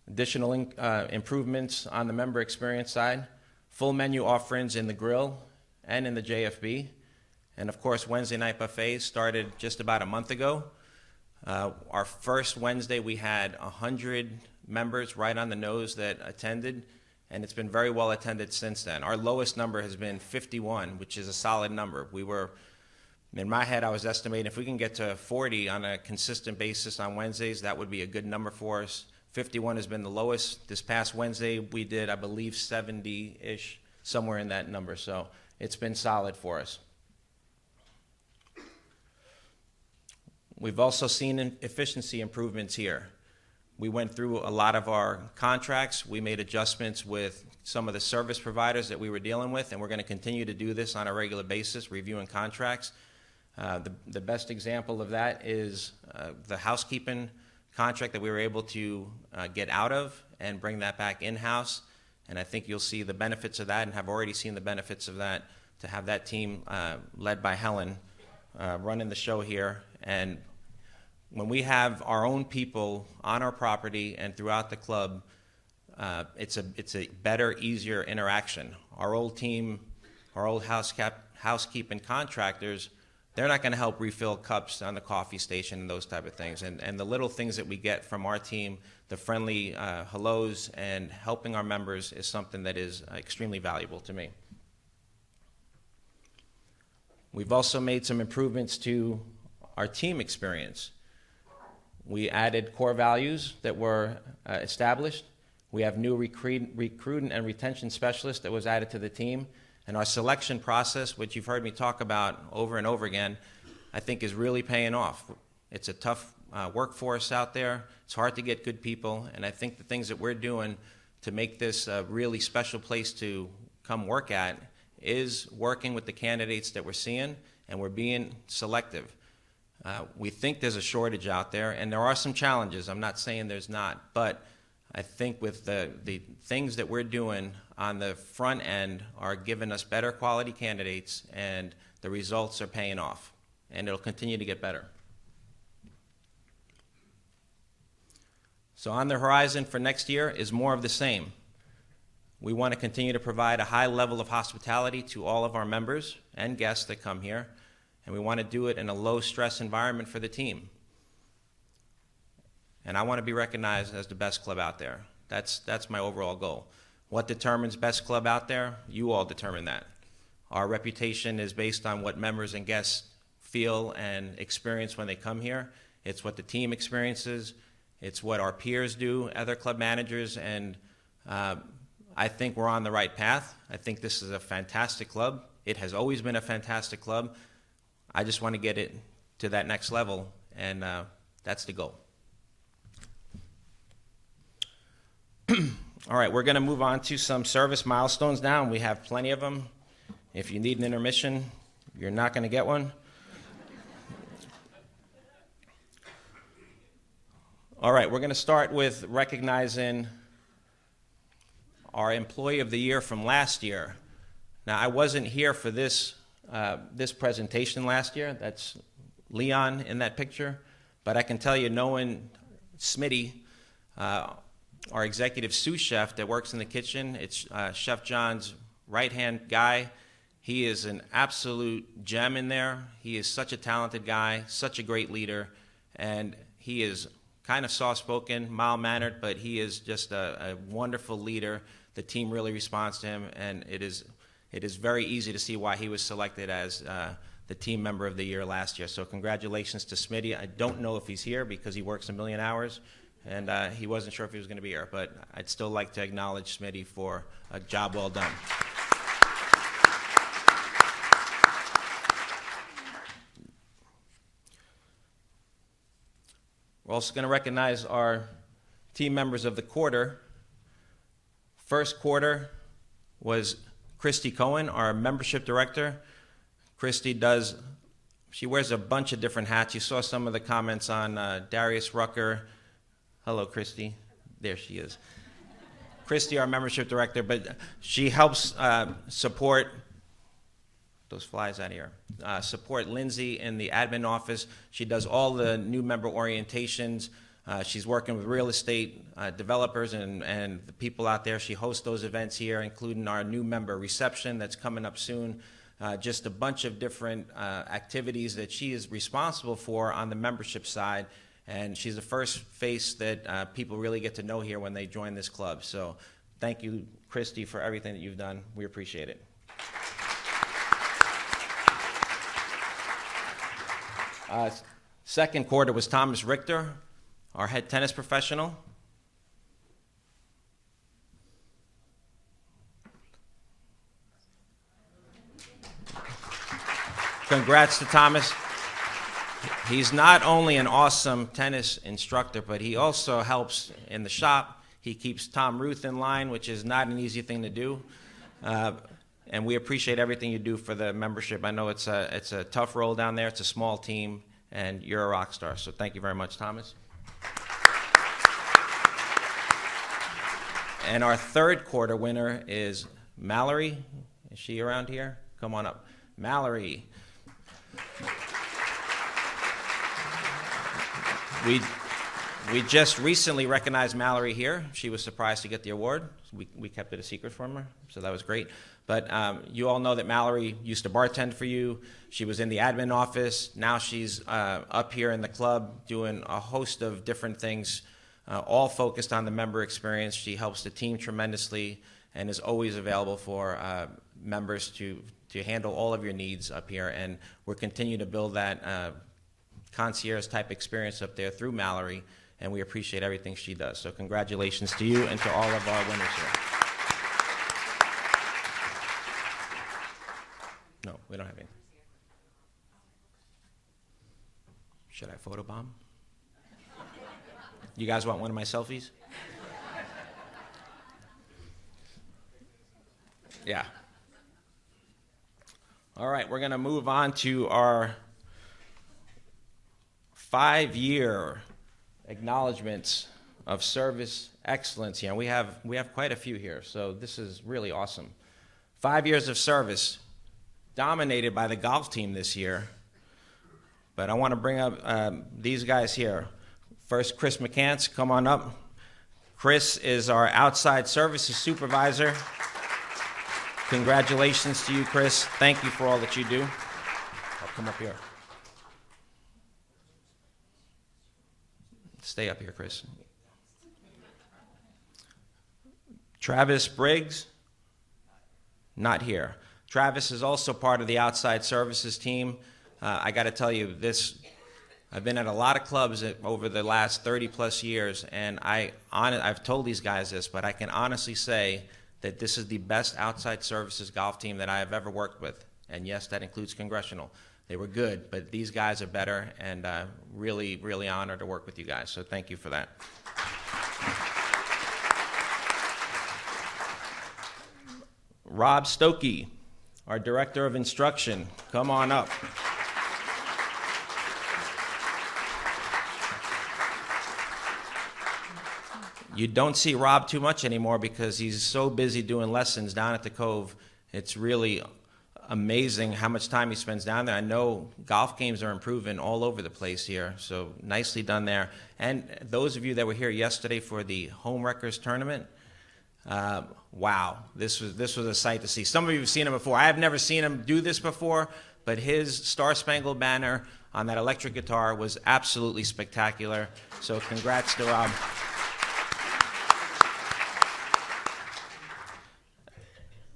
Additional improvements on the member experience side, full menu offerings in the grill and in the JFB. And of course, Wednesday night buffets started just about a month ago. Our first Wednesday, we had 100 members right on the nose that attended, and it's been very well attended since then. Our lowest number has been 51, which is a solid number. We were, in my head, I was estimating if we can get to 40 on a consistent basis on Wednesdays, that would be a good number for us. 51 has been the lowest. This past Wednesday, we did, I believe, 70-ish, somewhere in that number. So it's been solid for us. We've also seen efficiency improvements here. We went through a lot of our contracts. We made adjustments with some of the service providers that we were dealing with, and we're going to continue to do this on a regular basis, reviewing contracts. The best example of that is the housekeeping contract that we were able to get out of and bring that back in-house. And I think you'll see the benefits of that, and have already seen the benefits of that, to have that team led by Helen running the show here. And when we have our own people on our property and throughout the club, it's a better, easier interaction. Our old team, our old housekeeping contractors, they're not going to help refill cups on the coffee station and those type of things. And the little things that we get from our team, the friendly hellos and helping our members, is something that is extremely valuable to me. We've also made some improvements to our team experience. We added core values that were established. We have new recruiting and retention specialists that was added to the team. And our selection process, which you've heard me talk about over and over again, I think is really paying off. It's a tough workforce out there. It's hard to get good people, and I think the things that we're doing to make this a really special place to come work at is working with the candidates that we're seeing, and we're being selective. We think there's a shortage out there, and there are some challenges. I'm not saying there's not, but I think with the things that we're doing on the front end are giving us better quality candidates, and the results are paying off, and it'll continue to get better. So on the horizon for next year is more of the same. We want to continue to provide a high level of hospitality to all of our members and guests that come here, and we want to do it in a low-stress environment for the team. And I want to be recognized as the best club out there. That's my overall goal. What determines best club out there? You all determine that. Our reputation is based on what members and guests feel and experience when they come here. It's what the team experiences. It's what our peers do, other club managers, and I think we're on the right path. I think this is a fantastic club. It has always been a fantastic club. I just want to get it to that next level, and that's the goal. All right, we're going to move on to some service milestones now, and we have plenty of them. If you need an intermission, you're not going to get one. All right, we're going to start with recognizing our Employee of the Year from last year. Now, I wasn't here for this presentation last year. That's Leon in that picture. But I can tell you, knowing Smitty, our executive sous chef that works in the kitchen, it's Chef John's right-hand guy. He is an absolute gem in there. He is such a talented guy, such a great leader, and he is kind of soft-spoken, mild-mannered, but he is just a wonderful leader. The team really responds to him, and it is very easy to see why he was selected as the team member of the year last year. So congratulations to Smitty. I don't know if he's here because he works a million hours, and he wasn't sure if he was going to be here, but I'd still like to acknowledge Smitty for a job well done. We're also going to recognize our team members of the quarter. First quarter was Christy Cohen, our membership director. Christy she wears a bunch of different hats. You saw some of the comments on Darius Rucker. Hello, Christy. There she is. Christy, our membership director, but she helps support those flies out here. Support Lindsay in the admin office. She does all the new member orientations. She's working with real estate developers and the people out there. She hosts those events here, including our new member reception that's coming up soon. Just a bunch of different activities that she is responsible for on the membership side. And she's the first face that people really get to know here when they join this club. So thank you, Christy, for everything that you've done. We appreciate it. Second quarter was Thomas Richter, our head tennis professional. Congrats to Thomas. He's not only an awesome tennis instructor, but he also helps in the shop. He keeps Tom Ruth in line, which is not an easy thing to do. And we appreciate everything you do for the membership. I know it's a tough role down there. It's a small team, and you're a rock star. So thank you very much, Thomas. And our third quarter winner is Mallory. Is she around here? Come on up. Mallory. We just recently recognized Mallory here. She was surprised to get the award. We kept it a secret from her, so that was great. But you all know that Mallory used to bartend for you. She was in the admin office. Now she's up here in the club doing a host of different things, all focused on the member experience. She helps the team tremendously and is always available for members to handle all of your needs up here. And we're continuing to build that concierge-type experience up there through Mallory, and we appreciate everything she does. So congratulations to you and to all of our winners here. No, we don't have any. Should I photobomb? You guys want one of my selfies? Yeah. All right, we're going to move on to our 5-year acknowledgments of service excellence. We have quite a few here, so this is really awesome. 5 years of service, dominated by the golf team this year. But I want to bring up these guys here. First, Chris McCants, come on up. Chris is our outside services supervisor. Congratulations to you, Chris. Thank you for all that you do. I'll come up here. Stay up here, Chris. Travis Briggs, not here. Travis is also part of the outside services team. I got to tell you, I've been at a lot of clubs over the last 30 plus years, and I've told these guys this, but I can honestly say that this is the best outside services golf team that I have ever worked with. And yes, that includes Congressional. They were good, but these guys are better, and really, really honored to work with you guys. So thank you for that. Rob Stokey, our Director of Instruction, come on up. You don't see Rob too much anymore because he's so busy doing lessons down at the Cove. It's really amazing how much time he spends down there. I know golf games are improving all over the place here, so nicely done there. And those of you that were here yesterday for the Home Wreckers Tournament, wow, this was a sight to see. Some of you have seen him before. I have never seen him do this before, but his Star Spangled Banner on that electric guitar was absolutely spectacular. So congrats to Rob.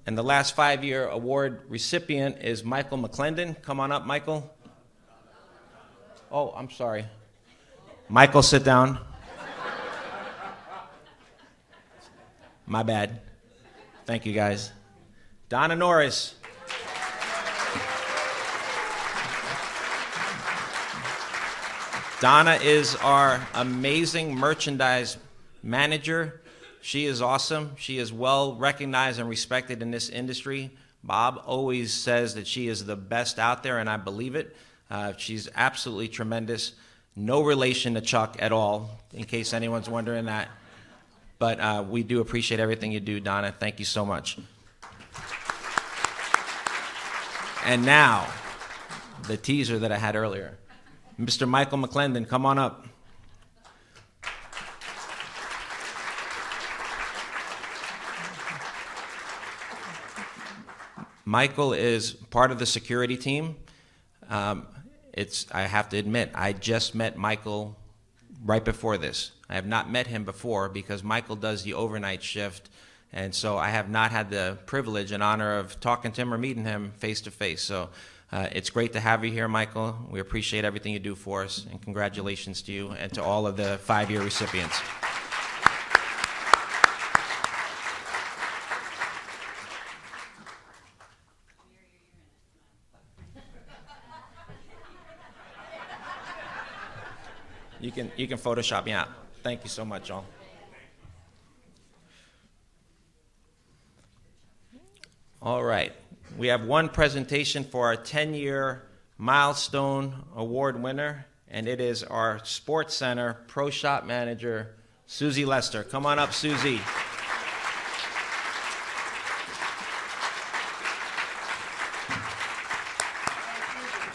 And the last 5-year award recipient is Michael McClendon. Come on up, Michael. Oh, I'm sorry. Michael, sit down. My bad. Thank you, guys. Donna Norris. Donna is our amazing merchandise manager. She is awesome. She is well recognized and respected in this industry. Bob always says that she is the best out there, and I believe it. She's absolutely tremendous. No relation to Chuck at all, in case anyone's wondering that. But we do appreciate everything you do, Donna. Thank you so much. And now, the teaser that I had earlier. Mr. Michael McClendon, come on up. Michael is part of the security team. I have to admit, I just met Michael right before this. I have not met him before because Michael does the overnight shift, and so I have not had the privilege and honor of talking to him or meeting him face to face. So it's great to have you here, Michael. We appreciate everything you do for us, and congratulations to you and to all of the 5-year recipients. You can Photoshop me out. Thank you so much, all. All right. We have one presentation for our 10-year milestone award winner, and it is our Sports Center Pro Shop Manager, Susie Lester. Come on up, Susie.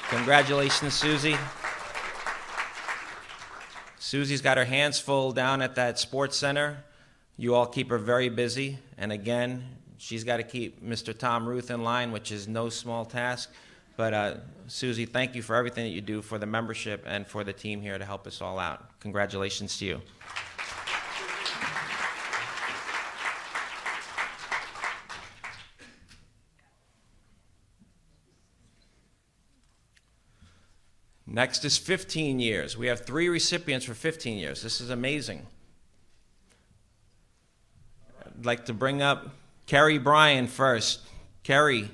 Congratulations, Susie. Susie's got her hands full down at that sports center. You all keep her very busy. And again, she's got to keep Mr. Tom Ruth in line, which is no small task. But Susie, thank you for everything that you do for the membership and for the team here to help us all out. Congratulations to you. Next is 15 years. We have 3 recipients for 15 years. This is amazing. I'd like to bring up Kerry Bryan first. Kerry.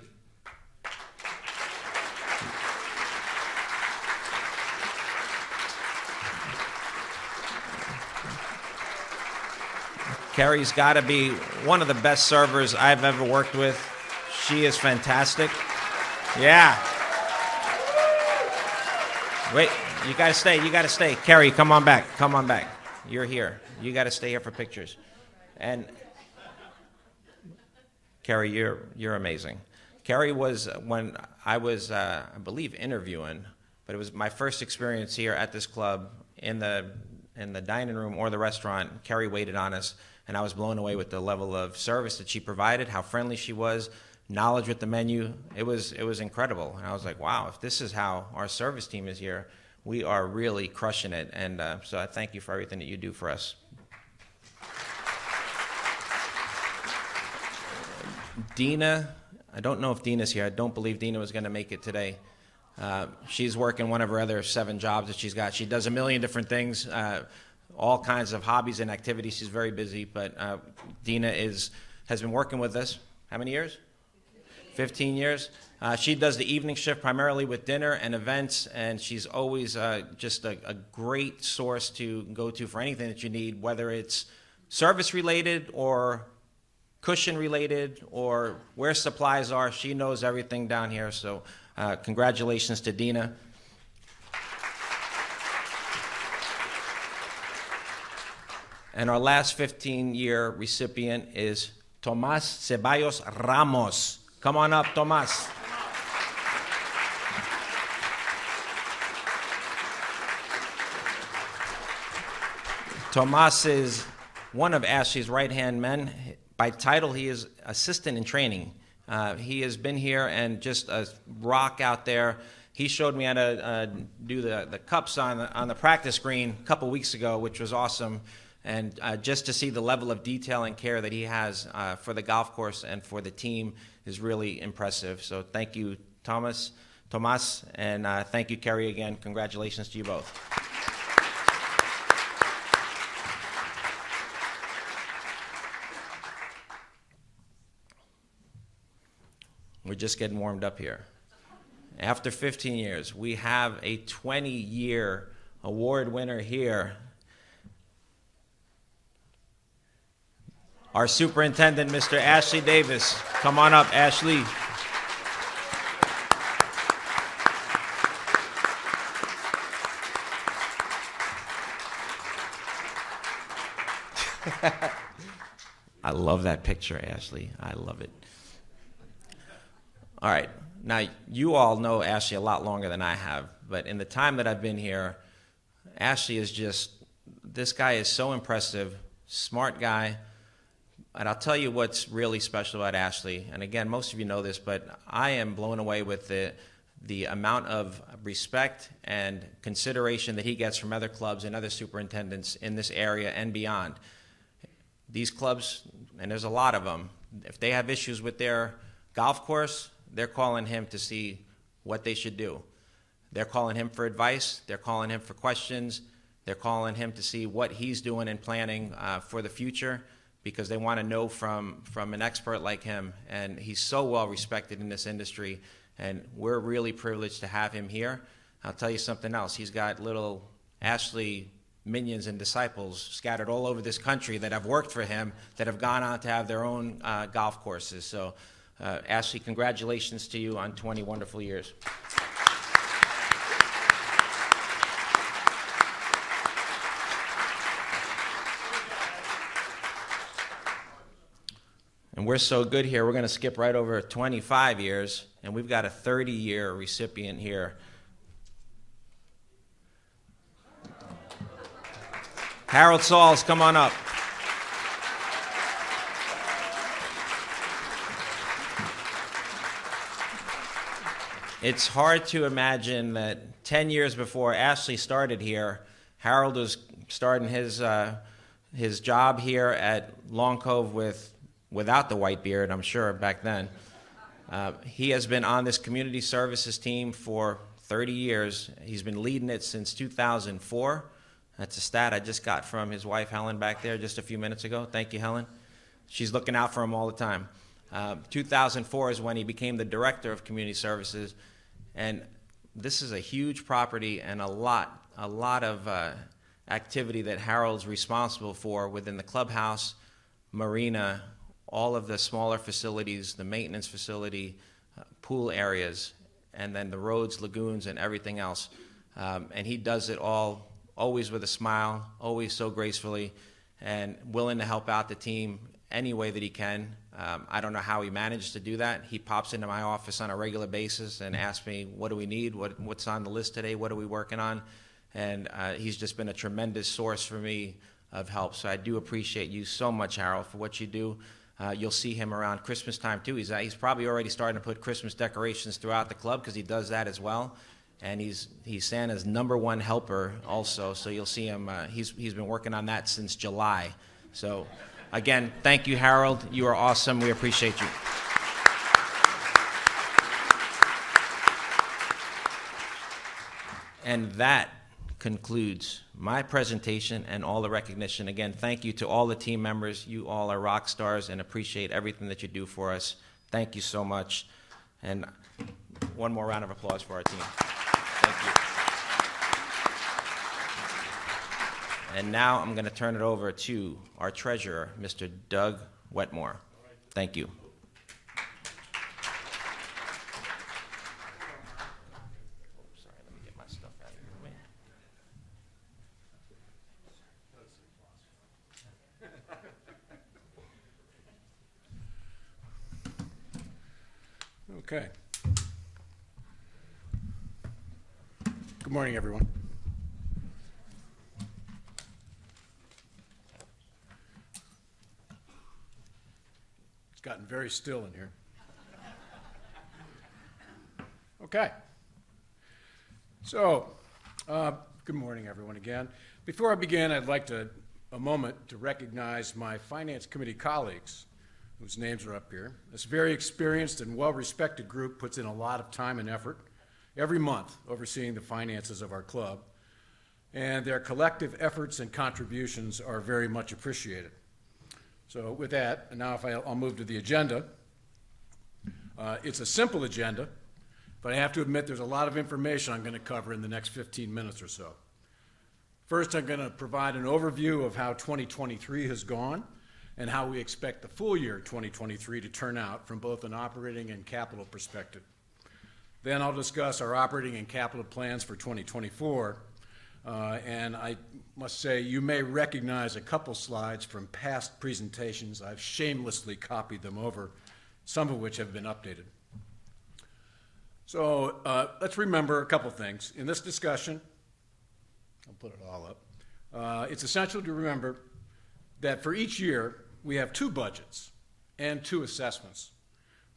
Carrie's got to be one of the best servers I've ever worked with. She is fantastic. Yeah. Wait, you got to stay. You got to stay. Carrie, come on back. Come on back. You're here. You got to stay here for pictures. And Carrie, you're amazing. Carrie was, when I was, I believe, interviewing, but it was my first experience here at this club in the dining room or the restaurant. Carrie waited on us, and I was blown away with the level of service that she provided, how friendly she was, knowledge with the menu. It was incredible. And I was like, wow, if this is how our service team is here, we are really crushing it. And so I thank you for everything that you do for us. Dina, I don't know if Dina's here. I don't believe Dina was going to make it today. She's working one of her other 7 jobs that she's got. She does a million different things, all kinds of hobbies and activities. She's very busy, but Dina has been working with us. How many years? 15 years. She does the evening shift primarily with dinner and events, and she's always just a great source to go to for anything that you need, whether it's service-related or cushion-related or where supplies are. She knows everything down here, so congratulations to Dina. And our last 15-year recipient is Tomas Ceballos Ramos. Come on up, Tomas. Tomas is one of Ashley's right-hand men. By title, he is assistant in training. He has been here and just a rock out there. He showed me how to do the cups on the practice green a couple weeks ago, which was awesome. And just to see the level of detail and care that he has for the golf course and for the team is really impressive. So thank you, Tomas, and thank you, Kerry, again. Congratulations to you both. We're just getting warmed up here. After 15 years, we have a 20-year award winner here. Our superintendent, Mr. Ashley Davis. Come on up, Ashley. I love that picture, Ashley. I love it. All right. Now, you all know Ashley a lot longer than I have, but in the time that I've been here, Ashley is just, this guy is so impressive, smart guy. And I'll tell you what's really special about Ashley. And again, most of you know this, but I am blown away with the amount of respect and consideration that he gets from other clubs and other superintendents in this area and beyond. These clubs, and there's a lot of them, if they have issues with their golf course, they're calling him to see what they should do. They're calling him for advice. They're calling him for questions. They're calling him to see what he's doing and planning for the future, because they want to know from an expert like him. And he's so well respected in this industry, and we're really privileged to have him here. I'll tell you something else. He's got little Ashley minions and disciples scattered all over this country that have worked for him, that have gone on to have their own golf courses. So, Ashley, congratulations to you on 20 wonderful years. And we're so good here, we're going to skip right over 25 years, and we've got a 30-year recipient here. Harold Sauls, come on up. It's hard to imagine that 10 years before Ashley started here, Harold was starting his job here at Long Cove without the white beard, I'm sure, back then. He has been on this community services team for 30 years. He's been leading it since 2004. That's a stat I just got from his wife, Helen, back there just a few minutes ago. Thank you, Helen. She's looking out for him all the time. 2004 is when he became the director of community services. And this is a huge property and a lot of activity that Harold's responsible for within the clubhouse, marina, all of the smaller facilities, the maintenance facility, pool areas, and then the roads, lagoons, and everything else. And he does it all, always with a smile, always so gracefully, and willing to help out the team any way that he can. I don't know how he managed to do that. He pops into my office on a regular basis and asks me, what do we need? What's on the list today? What are we working on? And he's just been a tremendous source for me of help. So I do appreciate you so much, Harold, for what you do. You'll see him around Christmas time, too. He's probably already starting to put Christmas decorations throughout the club because he does that as well. And he's Santa's #1 helper also. So you'll see him. He's been working on that since July. So, again, thank you, Harold. You are awesome. We appreciate you. And that concludes my presentation and all the recognition. Again, thank you to all the team members. You all are rock stars and appreciate everything that you do for us. Thank you so much. And one more round of applause for our team. Thank you. And now I'm going to turn it over to our treasurer, Mr. Doug Wetmore. Thank you. Sorry, let me get my stuff out of here. Okay. Good morning, everyone. It's gotten very still in here. Okay. So, good morning, everyone, again. Before I begin, I'd like a moment to recognize my Finance Committee colleagues whose names are up here. This very experienced and well-respected group puts in a lot of time and effort every month overseeing the finances of our club, and their collective efforts and contributions are very much appreciated. So with that, and now I'll move to the agenda. It's a simple agenda, but I have to admit there's a lot of information I'm going to cover in the next 15 minutes or so. First, I'm going to provide an overview of how 2023 has gone and how we expect the full year 2023 to turn out from both an operating and capital perspective. Then I'll discuss our operating and capital plans for 2024, and I must say you may recognize a couple slides from past presentations. I've shamelessly copied them over, some of which have been updated. So let's remember a couple things. In this discussion, I'll put it all up, it's essential to remember that for each year, we have 2 budgets and 2 assessments.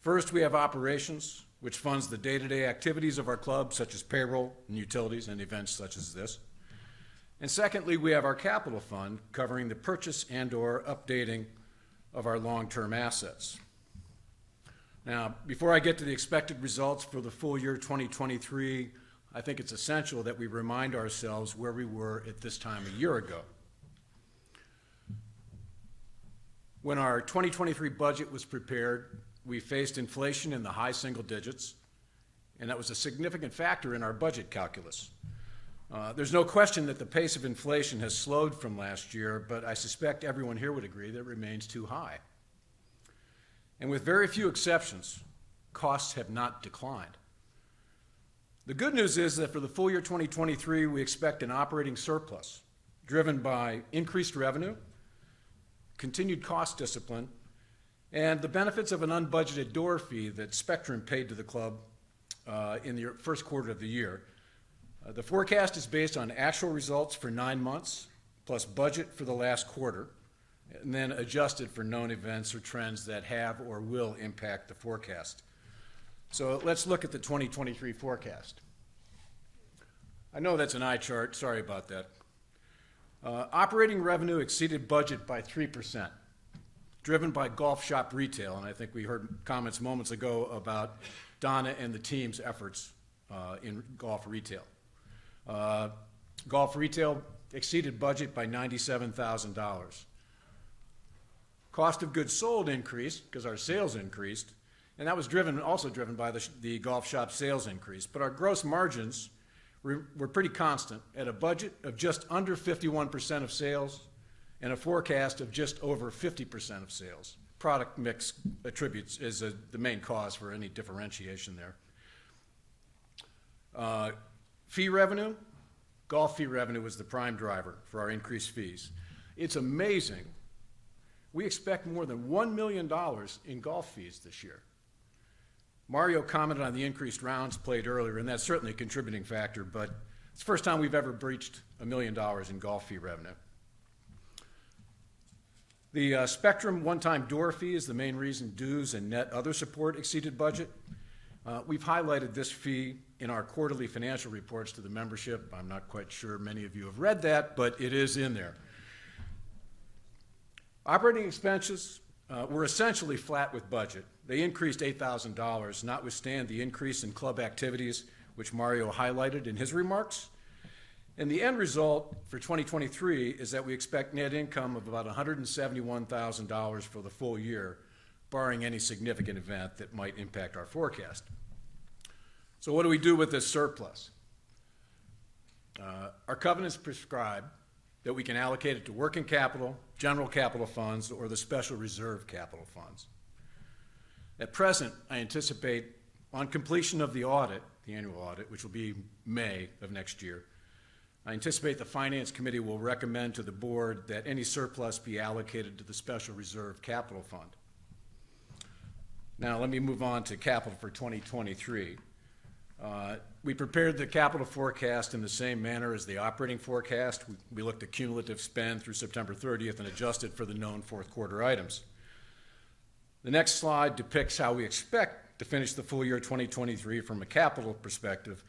First, we have operations, which funds the day-to-day activities of our club, such as payroll and utilities and events such as this. And secondly, we have our capital fund, covering the purchase and/or updating of our long-term assets. Now, before I get to the expected results for the full year 2023, I think it's essential that we remind ourselves where we were at this time a year ago. When our 2023 budget was prepared, we faced inflation in the high single digits, and that was a significant factor in our budget calculus. There's no question that the pace of inflation has slowed from last year, but I suspect everyone here would agree that it remains too high. And with very few exceptions, costs have not declined. The good news is that for the full year 2023, we expect an operating surplus driven by increased revenue, continued cost discipline, and the benefits of an unbudgeted door fee that Spectrum paid to the club in the first quarter of the year. The forecast is based on actual results for 9 months, plus budget for the last quarter, and then adjusted for known events or trends that have or will impact the forecast. So let's look at the 2023 forecast. I know that's an eye chart, sorry about that. Operating revenue exceeded budget by 3%, driven by golf shop retail, and I think we heard comments moments ago about Donna and the team's efforts in golf retail. Golf retail exceeded budget by $97,000. Cost of goods sold increased because our sales increased, and that was also driven by the golf shop sales increase. But our gross margins were pretty constant at a budget of just under 51% of sales and a forecast of just over 50% of sales. Product mix attributes is the main cause for any differentiation there. Fee revenue, golf fee revenue was the prime driver for our increased fees. It's amazing. We expect more than $1 million in golf fees this year. Mario commented on the increased rounds played earlier, and that's certainly a contributing factor, but it's the first time we've ever breached $1 million in golf fee revenue. The Spectrum one-time door fee is the main reason dues and net other support exceeded budget. We've highlighted this fee in our quarterly financial reports to the membership. I'm not quite sure many of you have read that, but it is in there. Operating expenses were essentially flat with budget. They increased $8,000, notwithstanding the increase in club activities, which Mario highlighted in his remarks. And the end result for 2023 is that we expect net income of about $171,000 for the full year, barring any significant event that might impact our forecast. So what do we do with this surplus? Our covenants prescribe that we can allocate it to working capital, general capital funds, or the special reserve capital funds. At present, I anticipate on completion of the audit, the annual audit, which will be May of next year, I anticipate the Finance Committee will recommend to the board that any surplus be allocated to the Special Reserve Capital Fund. Now, let me move on to capital for 2023. We prepared the capital forecast in the same manner as the operating forecast. We looked at cumulative spend through September 30th and adjusted for the known fourth quarter items. The next slide depicts how we expect to finish the full year 2023 from a capital perspective.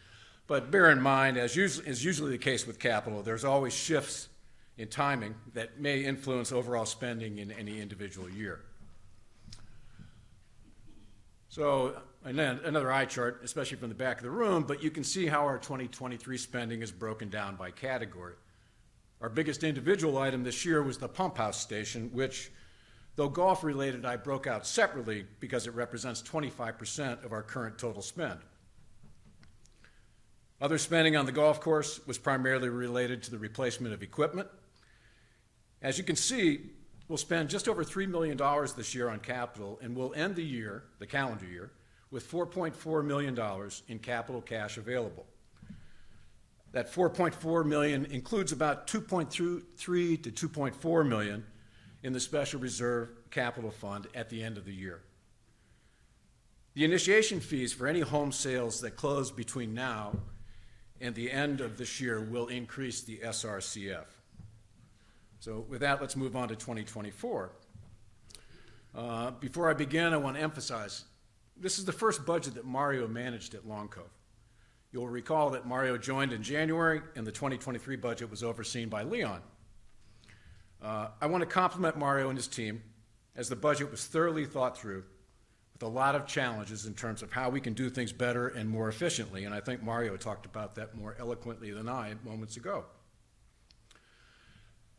But bear in mind, as is usually the case with capital, there's always shifts in timing that may influence overall spending in any individual year. So another eye chart, especially from the back of the room, but you can see how our 2023 spending is broken down by category. Our biggest individual item this year was the pump house station, which, though golf-related, I broke out separately because it represents 25% of our current total spend. Other spending on the golf course was primarily related to the replacement of equipment. As you can see, we'll spend just over $3 million this year on capital, and we'll end the year, the calendar year, with $4.4 million in capital cash available. That $4.4 million includes about $2.3 to $2.4 million in the Special Reserve Capital Fund at the end of the year. The initiation fees for any home sales that close between now and the end of this year will increase the SRCF. So with that, let's move on to 2024. Before I begin, I want to emphasize, this is the first budget that Mario managed at Long Cove. You'll recall that Mario joined in January, and the 2023 budget was overseen by Leon. I want to compliment Mario and his team, as the budget was thoroughly thought through, with a lot of challenges in terms of how we can do things better and more efficiently, and I think Mario talked about that more eloquently than I moments ago.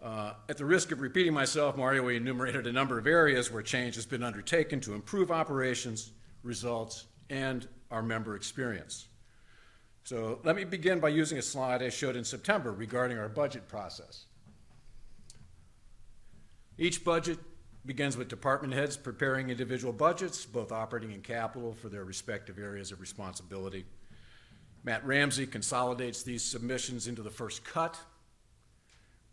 At the risk of repeating myself, Mario enumerated a number of areas where change has been undertaken to improve operations, results, and our member experience. So let me begin by using a slide I showed in September regarding our budget process. Each budget begins with department heads preparing individual budgets, both operating and capital, for their respective areas of responsibility. Matt Ramsey consolidates these submissions into the first cut.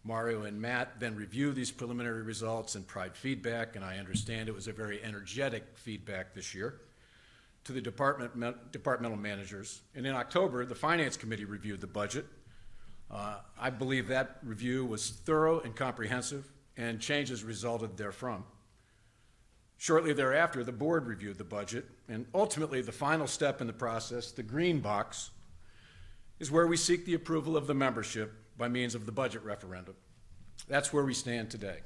Mario and Matt then review these preliminary results and provide feedback, and I understand it was a very energetic feedback this year, to the departmental managers. And in October, the Finance Committee reviewed the budget. I believe that review was thorough and comprehensive, and changes resulted therefrom. Shortly thereafter, the board reviewed the budget, and ultimately the final step in the process, the green box, is where we seek the approval of the membership by means of the budget referendum. That's where we stand today.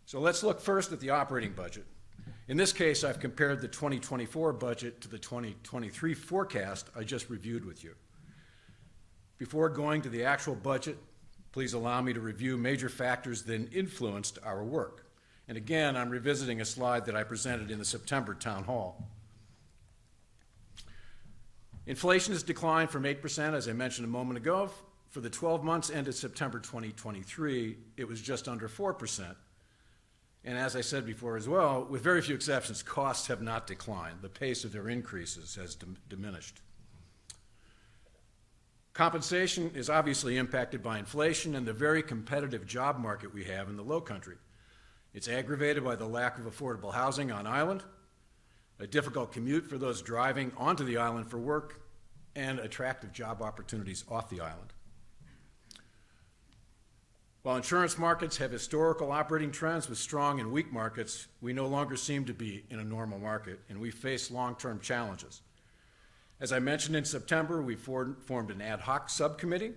So let's look first at the operating budget. In this case, I've compared the 2024 budget to the 2023 forecast I just reviewed with you. Before going to the actual budget, please allow me to review major factors that influenced our work. And again, I'm revisiting a slide that I presented in the September town hall. Inflation has declined from 8%, as I mentioned a moment ago, For the 12 months ended September 2023, it was just under 4%. And as I said before as well, with very few exceptions, costs have not declined. The pace of their increases has diminished. Compensation is obviously impacted by inflation and the very competitive job market we have in the Lowcountry. It's aggravated by the lack of affordable housing on island, a difficult commute for those driving onto the island for work, and attractive job opportunities off the island. While insurance markets have historical operating trends with strong and weak markets, we no longer seem to be in a normal market, and we face long-term challenges. As I mentioned in September, we formed an ad hoc subcommittee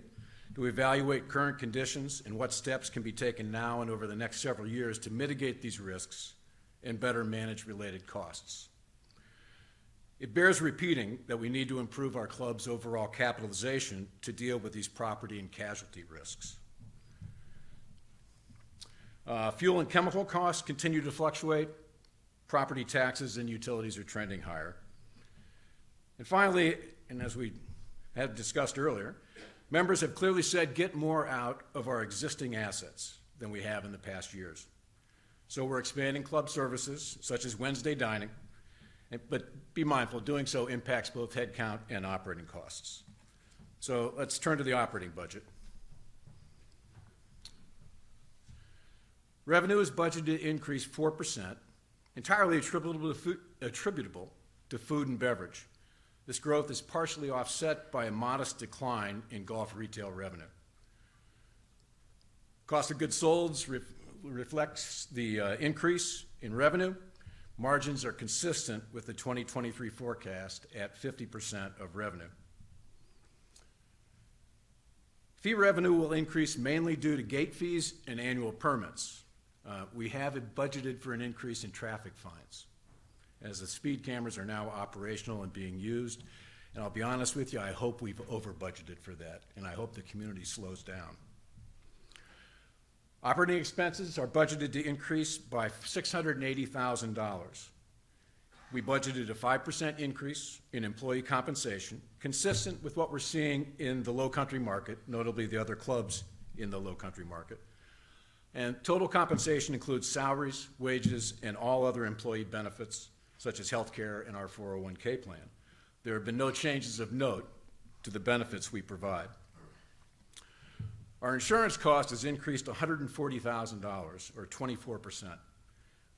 to evaluate current conditions and what steps can be taken now and over the next several years to mitigate these risks and better manage related costs. It bears repeating that we need to improve our club's overall capitalization to deal with these property and casualty risks. Fuel and chemical costs continue to fluctuate. Property taxes and utilities are trending higher. And finally, and as we had discussed earlier, members have clearly said get more out of our existing assets than we have in the past years. So we're expanding club services such as Wednesday dining, but be mindful, doing so impacts both headcount and operating costs. So let's turn to the operating budget. Revenue is budgeted to increase 4%, entirely attributable to food and beverage. This growth is partially offset by a modest decline in golf retail revenue. Cost of goods sold reflects the increase in revenue. Margins are consistent with the 2023 forecast at 50% of revenue. Fee revenue will increase mainly due to gate fees and annual permits. We have budgeted for an increase in traffic fines, as the speed cameras are now operational and being used. And I'll be honest with you, I hope we've over-budgeted for that, and I hope the community slows down. Operating expenses are budgeted to increase by $680,000. We budgeted a 5% increase in employee compensation, consistent with what we're seeing in the Lowcountry market, notably the other clubs in the Lowcountry market. And total compensation includes salaries, wages, and all other employee benefits, such as health care and our 401k plan. There have been no changes of note to the benefits we provide. Our insurance cost has increased $140,000, or 24%,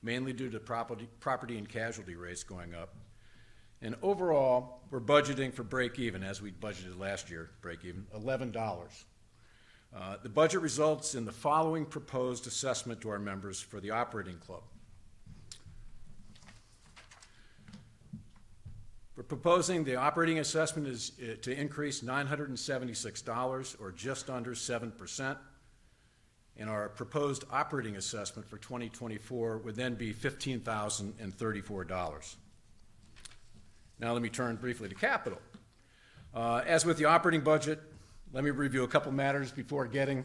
mainly due to property and casualty rates going up. And overall, we're budgeting for break-even, as we budgeted last year, break-even, $11. The budget results in the following proposed assessment to our members for the operating club. We're proposing the operating assessment is to increase $976, or just under 7%, and our proposed operating assessment for 2024 would then be $15,034. Now let me turn briefly to capital. As with the operating budget, let me review a couple matters before getting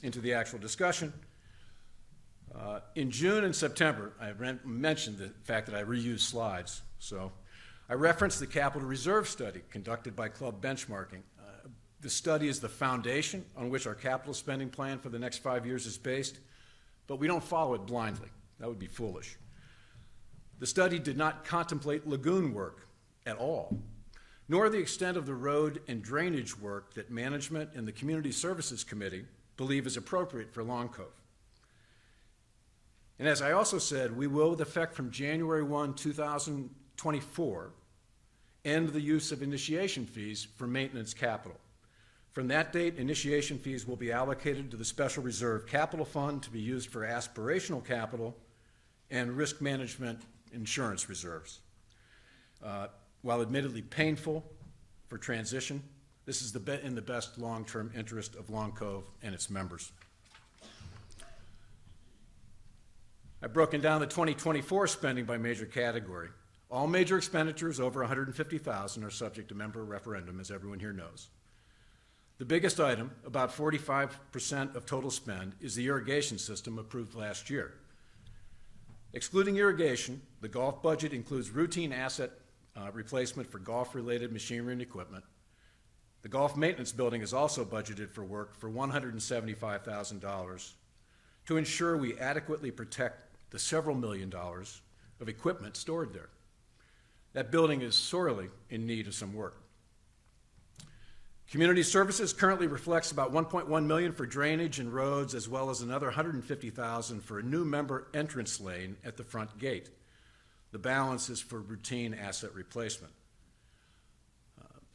into the actual discussion. In June and September, I mentioned the fact that I reused slides, so I referenced the capital reserve study conducted by Club Benchmarking. The study is the foundation on which our capital spending plan for the next 5 years is based, but we don't follow it blindly. That would be foolish. The study did not contemplate lagoon work at all, nor the extent of the road and drainage work that management and the Community Services Committee believe is appropriate for Long Cove. And as I also said, we will, with effect from January 1, 2024, end the use of initiation fees for maintenance capital. From that date, initiation fees will be allocated to the Special Reserve Capital Fund to be used for aspirational capital and risk management insurance reserves. While admittedly painful for transition, this is in the best long-term interest of Long Cove and its members. I've broken down the 2024 spending by major category. All major expenditures over $150,000 are subject to member referendum, as everyone here knows. The biggest item, about 45% of total spend, is the irrigation system approved last year. Excluding irrigation, the golf budget includes routine asset replacement for golf-related machinery and equipment, The golf maintenance building is also budgeted for work for $175,000 to ensure we adequately protect the several million dollars of equipment stored there. That building is sorely in need of some work. Community services currently reflects about $1.1 million for drainage and roads, as well as another $150,000 for a new member entrance lane at the front gate. The balance is for routine asset replacement.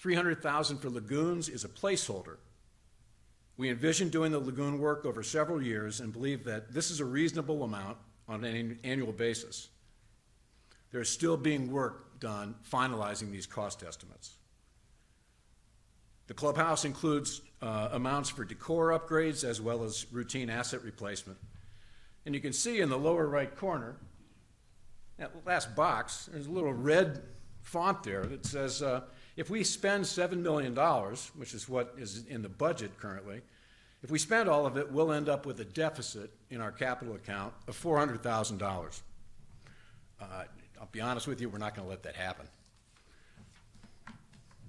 $300,000 for lagoons is a placeholder. We envision doing the lagoon work over several years and believe that this is a reasonable amount on an annual basis. There is still being work done finalizing these cost estimates. The clubhouse includes amounts for decor upgrades as well as routine asset replacement. And you can see in the lower right corner, that last box, there's a little red font there that says, if we spend $7 million, which is what is in the budget currently, if we spend all of it, we'll end up with a deficit in our capital account of $400,000. I'll be honest with you, we're not going to let that happen.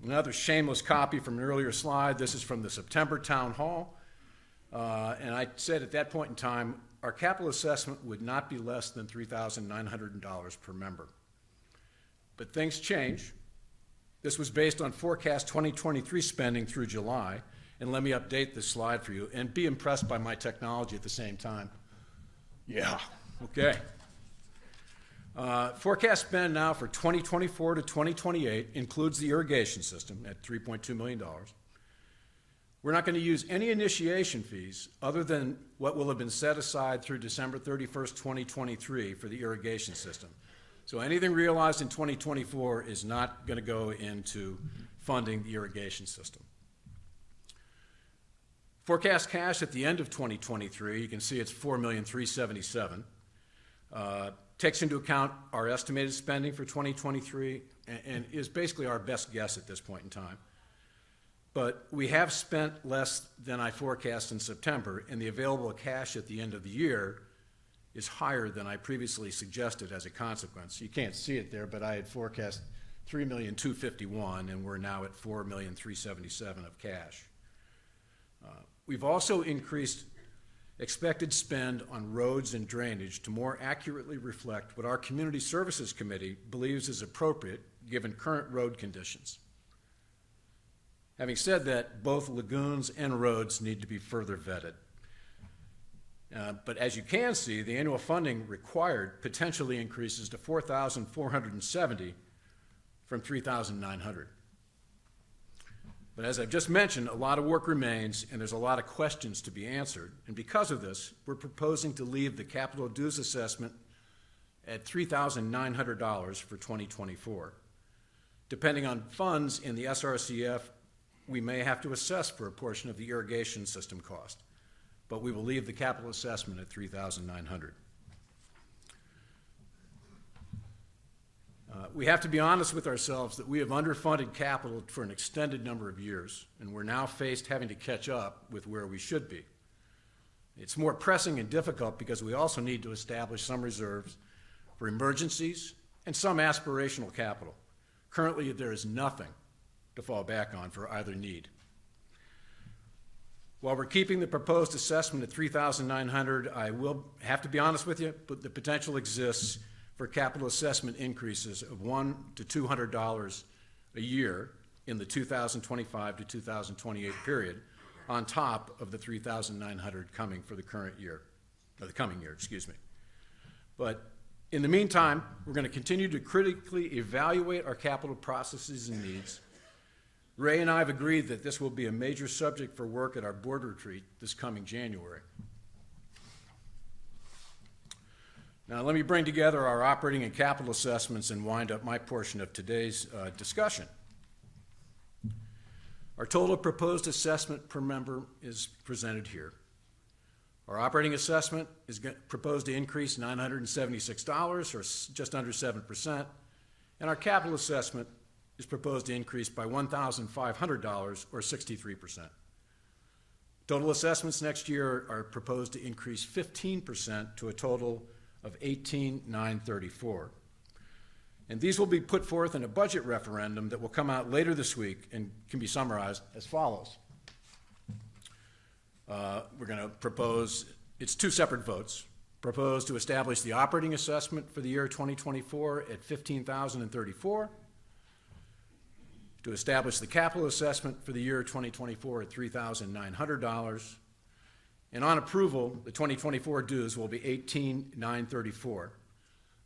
Another shameless copy from an earlier slide. This is from the September town hall. And I said at that point in time, our capital assessment would not be less than $3,900 per member. But things change. This was based on forecast 2023 spending through July. And let me update this slide for you and be impressed by my technology at the same time. Yeah, okay. Forecast spend now for 2024 to 2028 includes the irrigation system at $3.2 million. We're not going to use any initiation fees other than what will have been set aside through December 31st, 2023 for the irrigation system. So anything realized in 2024 is not going to go into funding the irrigation system. Forecast cash at the end of 2023, you can see it's $4,377,000. Takes into account our estimated spending for 2023 and is basically our best guess at this point in time. But we have spent less than I forecast in September, and the available cash at the end of the year is higher than I previously suggested as a consequence. You can't see it there, but I had forecast $3,251,000, and we're now at $4,377,000 of cash. We've also increased expected spend on roads and drainage to more accurately reflect what our Community Services Committee believes is appropriate given current road conditions. Having said that, both lagoons and roads need to be further vetted. But as you can see, the annual funding required potentially increases to $4,470 from $3,900. But as I've just mentioned, a lot of work remains and there's a lot of questions to be answered. And because of this, we're proposing to leave the capital dues assessment at $3,900 for 2024. Depending on funds in the SRCF, we may have to assess for a portion of the irrigation system cost, but we will leave the capital assessment at $3,900. We have to be honest with ourselves that we have underfunded capital for an extended number of years, and we're now faced having to catch up with where we should be. It's more pressing and difficult because we also need to establish some reserves for emergencies and some aspirational capital. Currently, there is nothing to fall back on for either need. While we're keeping the proposed assessment at $3,900, I will have to be honest with you, but the potential exists for capital assessment increases of $100 to $200 a year in the 2025 to 2028 period, on top of the $3,900 coming for the current year, or the coming year, excuse me. But in the meantime, we're going to continue to critically evaluate our capital processes and needs. Ray and I have agreed that this will be a major subject for work at our board retreat this coming January. Now, let me bring together our operating and capital assessments and wind up my portion of today's discussion. Our total proposed assessment per member is presented here. Our operating assessment is proposed to increase $976, or just under 7%, and our capital assessment is proposed to increase by $1,500, or 63%. Total assessments next year are proposed to increase 15% to a total of $18,934. And these will be put forth in a budget referendum that will come out later this week and can be summarized as follows. We're going to propose, it's two separate votes, propose to establish the operating assessment for the year 2024 at $15,034, to establish the capital assessment for the year 2024 at $3,900, and on approval, the 2024 dues will be $18,934.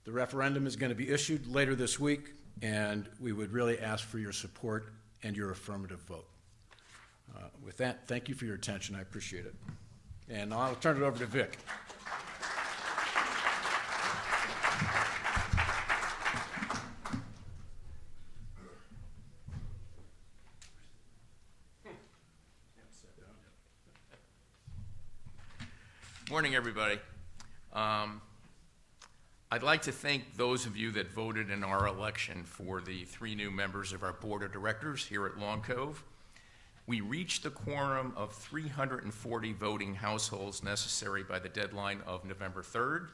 The referendum is going to be issued later this week, and we would really ask for your support and your affirmative vote. With that, thank you for your attention. I appreciate it. And I'll turn it over to Vic. Morning, everybody. I'd like to thank those of you that voted in our election for the 3 new members of our Board of Directors here at Long Cove. We reached the quorum of 340 voting households necessary by the deadline of November 3rd.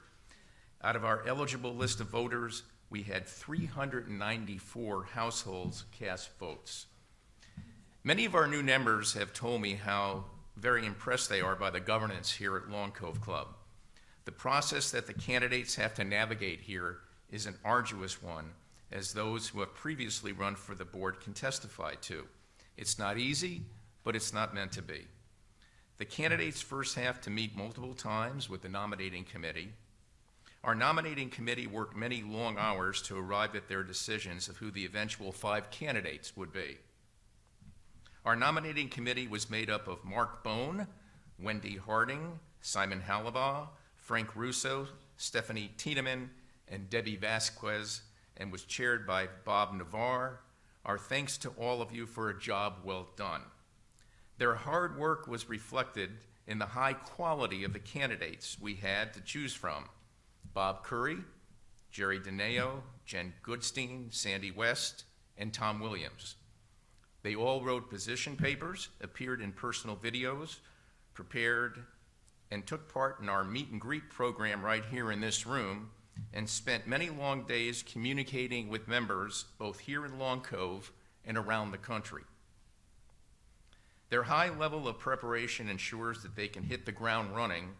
Out of our eligible list of voters, we had 394 households cast votes. Many of our new members have told me how very impressed they are by the governance here at Long Cove Club. The process that the candidates have to navigate here is an arduous one, as those who have previously run for the board can testify to. It's not easy, but it's not meant to be. The candidates first have to meet multiple times with the nominating committee. Our nominating committee worked many long hours to arrive at their decisions of who the eventual 5 candidates would be. Our nominating committee was made up of Mark Bone, Wendy Harding, Simon Halabaugh, Frank Russo, Stephanie Tiedemann, and Debbie Vasquez, and was chaired by Bob Navarre. Our thanks to all of you for a job well done. Their hard work was reflected in the high quality of the candidates we had to choose from. Bob Curry, Jerry DeNeo, Jen Goodstein, Sandy West, and Tom Williams. They all wrote position papers, appeared in personal videos, prepared and took part in our meet and greet program right here in this room, and spent many long days communicating with members both here in Long Cove and around the country. Their high level of preparation ensures that they can hit the ground running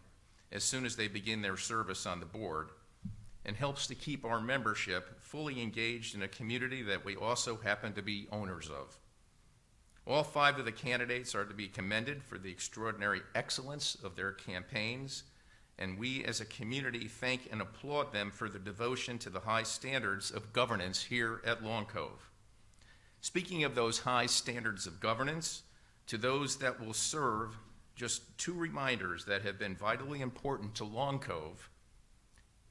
as soon as they begin their service on the board, and helps to keep our membership fully engaged in a community that we also happen to be owners of. All 5 of the candidates are to be commended for the extraordinary excellence of their campaigns, and we as a community thank and applaud them for their devotion to the high standards of governance here at Long Cove. Speaking of those high standards of governance, to those that will serve, just 2 reminders that have been vitally important to Long Cove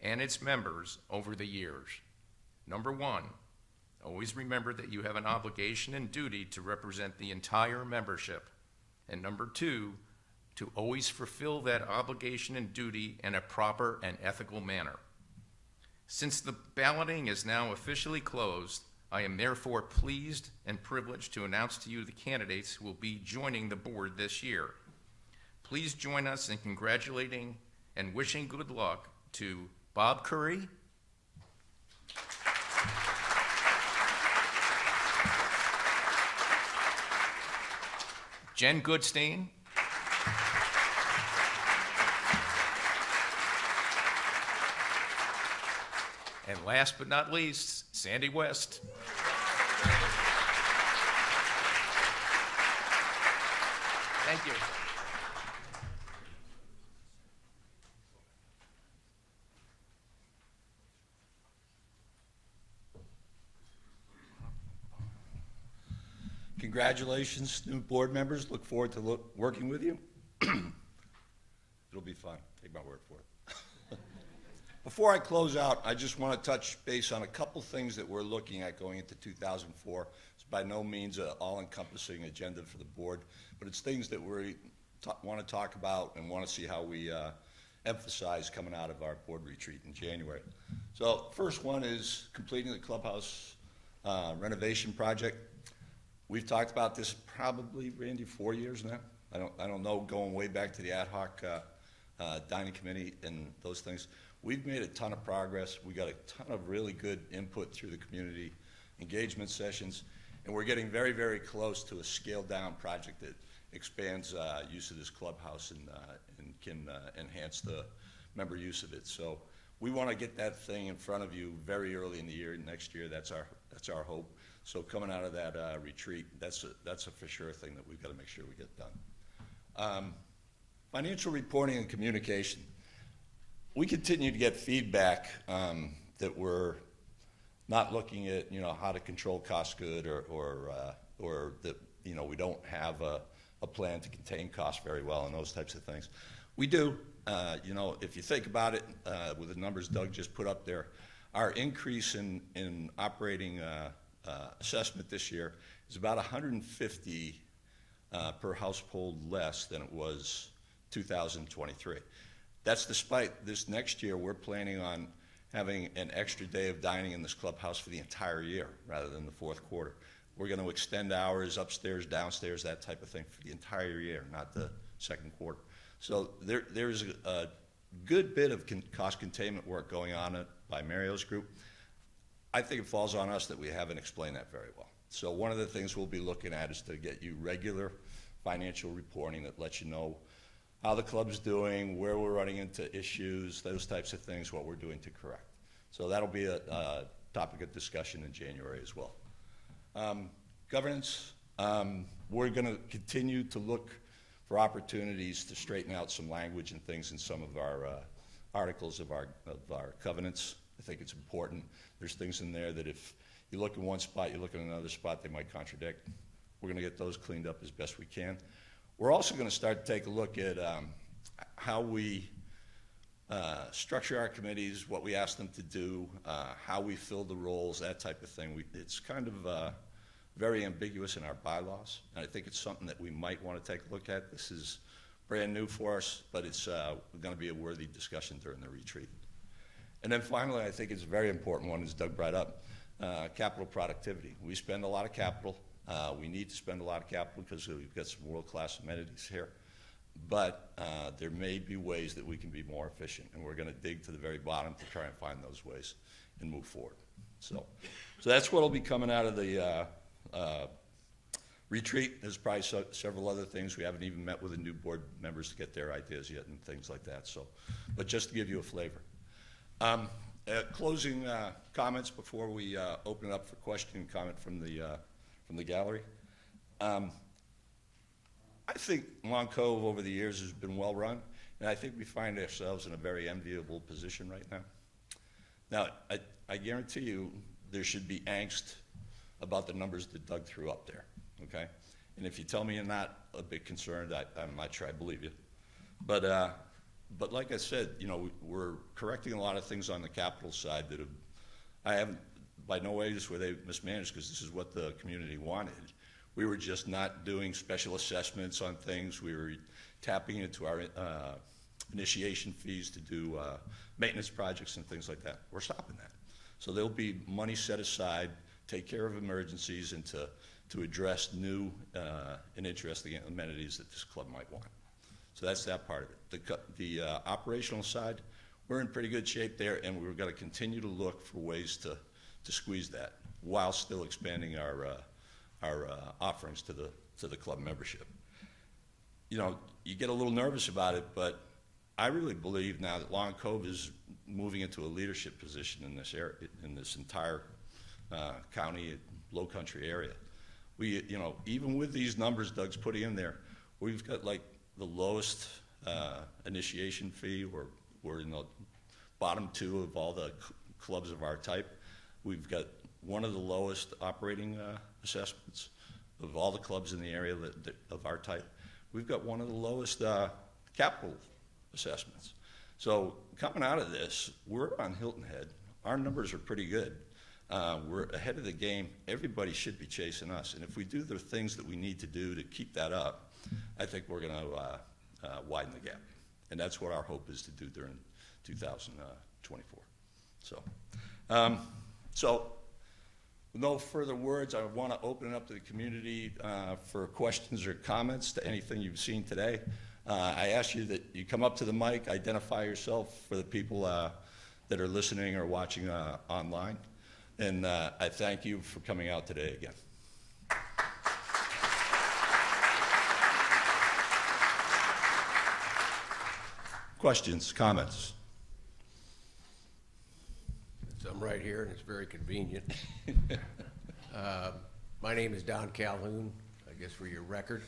and its members over the years. Number 1, always remember that you have an obligation and duty to represent the entire membership. And number 2, to always fulfill that obligation and duty in a proper and ethical manner. Since the balloting is now officially closed, I am therefore pleased and privileged to announce to you the candidates who will be joining the board this year. Please join us in congratulating and wishing good luck to Bob Curry, Jen Goodstein, and last but not least, Sandy West. Thank you. Congratulations, new board members. Look forward to working with you. It'll be fun. Take my word for it. Before I close out, I just want to touch base on a couple things that we're looking at going into 2004. It's by no means an all-encompassing agenda for the board, but it's things that we want to talk about and want to see how we emphasize coming out of our board retreat in January. So first one is completing the clubhouse renovation project. We've talked about this probably, Randy, 4 years now. I don't know, going way back to the ad hoc dining committee and those things. We've made a ton of progress. We got a ton of really good input through the community engagement sessions, and we're getting very, very close to a scaled-down project that expands use of this clubhouse and can enhance the member use of it. So we want to get that thing in front of you very early in the year, next year. That's our hope. So coming out of that retreat, that's a for sure thing that we've got to make sure we get done. Financial reporting and communication. We continue to get feedback that we're not looking at, how to control cost good or that, we don't have a plan to contain costs very well and those types of things. We do. If you think about it, with the numbers Doug just put up there, our increase in operating assessment this year is about 150 per household less than it was 2023. That's despite this next year we're planning on having an extra day of dining in this clubhouse for the entire year rather than the fourth quarter. We're going to extend hours upstairs, downstairs, that type of thing for the entire year, not the second quarter. So there's a good bit of cost containment work going on by Mario's group. I think it falls on us that we haven't explained that very well. So one of the things we'll be looking at is to get you regular financial reporting that lets you know how the club's doing, where we're running into issues, those types of things, what we're doing to correct. So that'll be a topic of discussion in January as well. Governance, we're going to continue to look for opportunities to straighten out some language and things in some of our articles of our covenants. I think it's important. There's things in there that if you look in one spot, you look in another spot, they might contradict. We're going to get those cleaned up as best we can. We're also going to start to take a look at how we structure our committees, what we ask them to do, how we fill the roles, that type of thing. It's kind of very ambiguous in our bylaws, and I think it's something that we might want to take a look at. This is brand new for us, but it's going to be a worthy discussion during the retreat. And then finally, I think it's a very important one, as Doug brought up, capital productivity. We spend a lot of capital. We need to spend a lot of capital because we've got some world-class amenities here. But there may be ways that we can be more efficient, and we're going to dig to the very bottom to try and find those ways and move forward. So that's what will be coming out of the retreat. There's probably several other things. We haven't even met with the new board members to get their ideas yet and things like that. So, but just to give you a flavor. Closing comments before we open it up for question and comment from the gallery. I think Long Cove over the years has been well run, and I think we find ourselves in a very enviable position right now. Now, I guarantee you there should be angst about the numbers that Doug threw up there, okay? And if you tell me you're not a bit concerned, I'm not sure I believe you. But like I said, we're correcting a lot of things on the capital side that I haven't, by no ways were they mismanaged, because this is what the community wanted. We were just not doing special assessments on things. We were tapping into our initiation fees to do maintenance projects and things like that. We're stopping that. So there'll be money set aside, take care of emergencies, and to address new and interesting amenities that this club might want. So that's that part of it. The operational side, we're in pretty good shape there, and we're going to continue to look for ways to squeeze that while still expanding our offerings to the club membership. You get a little nervous about it, but I really believe now that Long Cove is moving into a leadership position in this area, in this entire county, low country area. We, even with these numbers Doug's putting in there, we've got like the lowest initiation fee. We're in the bottom two of all the clubs of our type. We've got one of the lowest operating assessments of all the clubs in the area of our type. We've got one of the lowest capital assessments. So coming out of this, we're on Hilton Head. Our numbers are pretty good. We're ahead of the game. Everybody should be chasing us. And if we do the things that we need to do to keep that up, I think we're going to widen the gap. And that's what our hope is to do during 2024. So with no further words, I want to open it up to the community for questions or comments to anything you've seen today. I ask you that you come up to the mic, identify yourself for the people that are listening or watching online. And I thank you for coming out today again. Questions, comments? So I'm right here, and it's very convenient. My name is Don Calhoun, I guess for your record.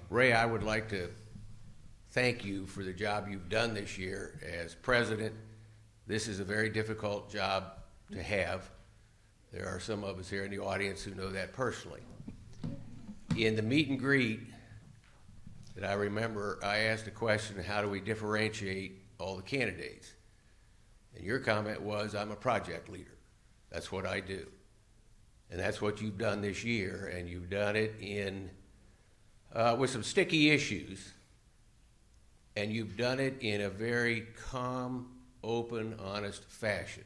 Ray, I would like to thank you for the job you've done this year as president. This is a very difficult job to have. There are some of us here in the audience who know that personally. In the meet and greet that I remember, I asked a question, how do we differentiate all the candidates? And your comment was, I'm a project leader. That's what I do. And that's what you've done this year, and you've done it in with some sticky issues, and you've done it in a very calm, open, honest fashion.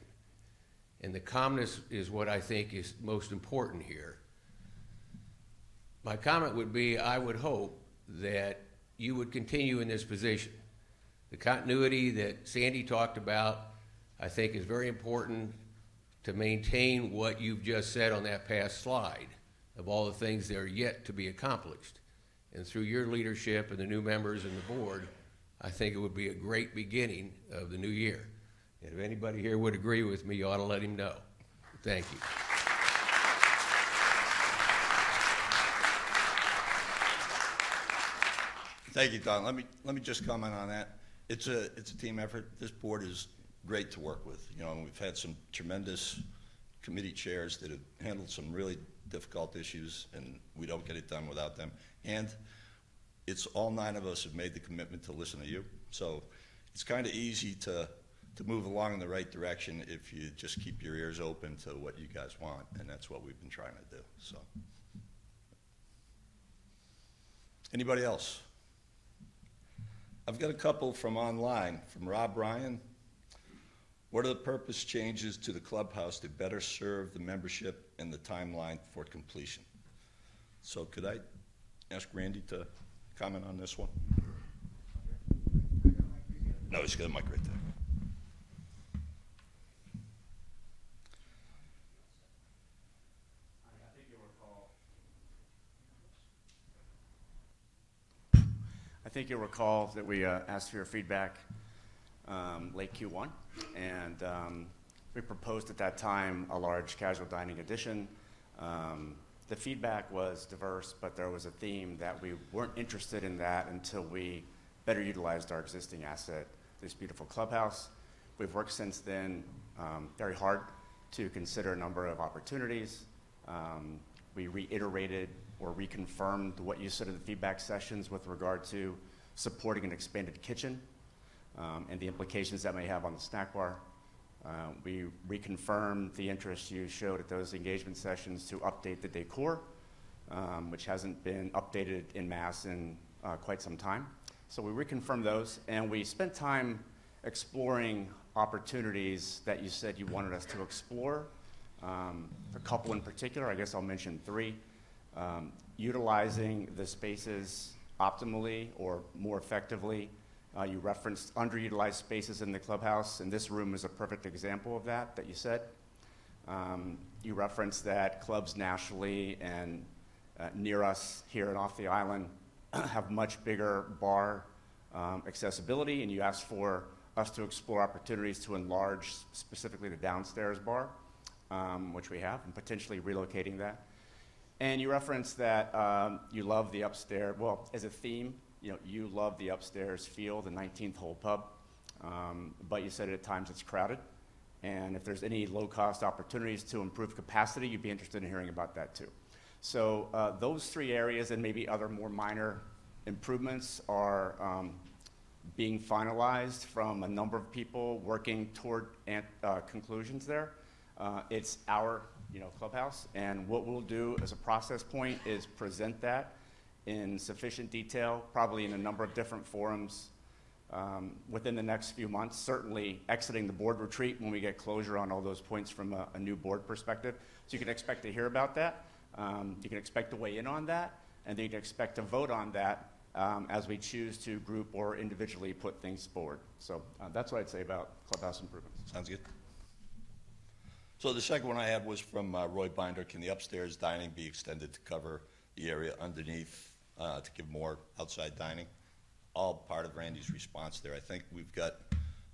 And the calmness is what I think is most important here. My comment would be, I would hope that you would continue in this position. The continuity that Sandy talked about, I think, is very important to maintain what you've just said on that past slide of all the things that are yet to be accomplished. And through your leadership and the new members and the board, I think it would be a great beginning of the new year. And if anybody here would agree with me, you ought to let him know. Thank you. Thank you, Don. Let me just comment on that. It's a team effort. This board is great to work with. You know, we've had some tremendous committee chairs that have handled some really difficult issues, and we don't get it done without them. And it's all 9 of us have made the commitment to listen to you. So it's kind of easy to move along in the right direction if you just keep your ears open to what you guys want, and that's what we've been trying to do. So, anybody else? I've got a couple from online, from Rob Ryan. What are the purpose changes to the clubhouse to better serve the membership and the timeline for completion? So could I ask Randy to comment on this one? No, he's got a mic right there. I think you'll recall that we asked for your feedback late Q1, and we proposed at that time a large casual dining addition. The feedback was diverse, but there was a theme that we weren't interested in that until we better utilized our existing asset, this beautiful clubhouse. We've worked since then very hard to consider a number of opportunities. We reiterated or reconfirmed what you said in the feedback sessions with regard to supporting an expanded kitchen and the implications that may have on the snack bar. We reconfirmed the interest you showed at those engagement sessions to update the decor, which hasn't been updated en masse in quite some time. So we reconfirmed those, and we spent time exploring opportunities that you said you wanted us to explore. A couple in particular, I guess I'll mention 3. Utilizing the spaces optimally or more effectively. You referenced underutilized spaces in the clubhouse, and this room is a perfect example of that you said. You referenced that clubs nationally and near us here and off the island have much bigger bar accessibility, and you asked for us to explore opportunities to enlarge specifically the downstairs bar, which we have, and potentially relocating that. And you referenced that you love the upstairs, well, as a theme, you love the upstairs feel, the 19th hole pub, but you said at times it's crowded. And if there's any low-cost opportunities to improve capacity, you'd be interested in hearing about that too. So those 3 areas and maybe other more minor improvements are being finalized from a number of people working toward conclusions there. It's our clubhouse, and what we'll do as a process point is present that in sufficient detail, probably in a number of different forums within the next few months, certainly exiting the board retreat when we get closure on all those points from a new board perspective. So you can expect to hear about that. You can expect to weigh in on that, and then you can expect to vote on that as we choose to group or individually put things forward. So that's what I'd say about clubhouse improvements. Sounds good. So the second one I had was from Roy Binder. Can the upstairs dining be extended to cover the area underneath to give more outside dining? All part of Randy's response there. I think we've got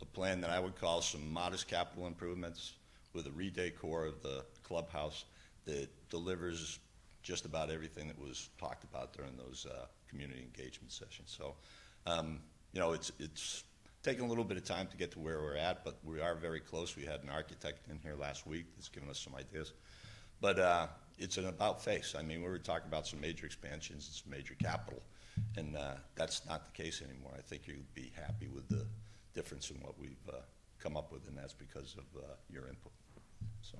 a plan that I would call some modest capital improvements with a redecor of the clubhouse that delivers just about everything that was talked about during those community engagement sessions. So, you know, it's taken a little bit of time to get to where we're at, but we are very close. We had an architect in here last week that's given us some ideas. But it's an about face. I mean, we were talking about some major expansions and some major capital, and that's not the case anymore. I think you'd be happy with the difference in what we've come up with, and that's because of your input. So,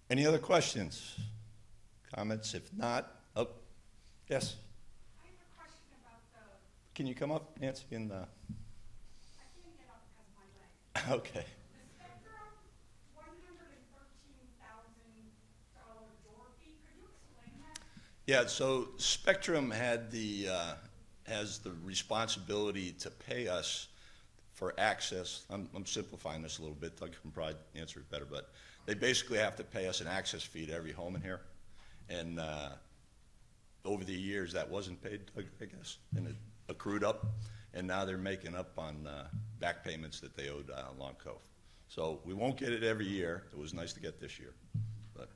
any other questions, comments? If not, oh, yes. I have a question about the, Can you come up, Nancy? And I can't get up because of my leg. okay. The Spectrum, $113,000 door fee, could you explain that? Yeah. So Spectrum had has the responsibility to pay us for access. I'm simplifying this a little bit. Doug can probably answer it better, but they basically have to pay us an access fee to every home in here, and over the years that wasn't paid, Doug, I guess, and it accrued up, and now they're making up on back payments that they owed Long Cove. So we won't get it every year. It was nice to get this year, but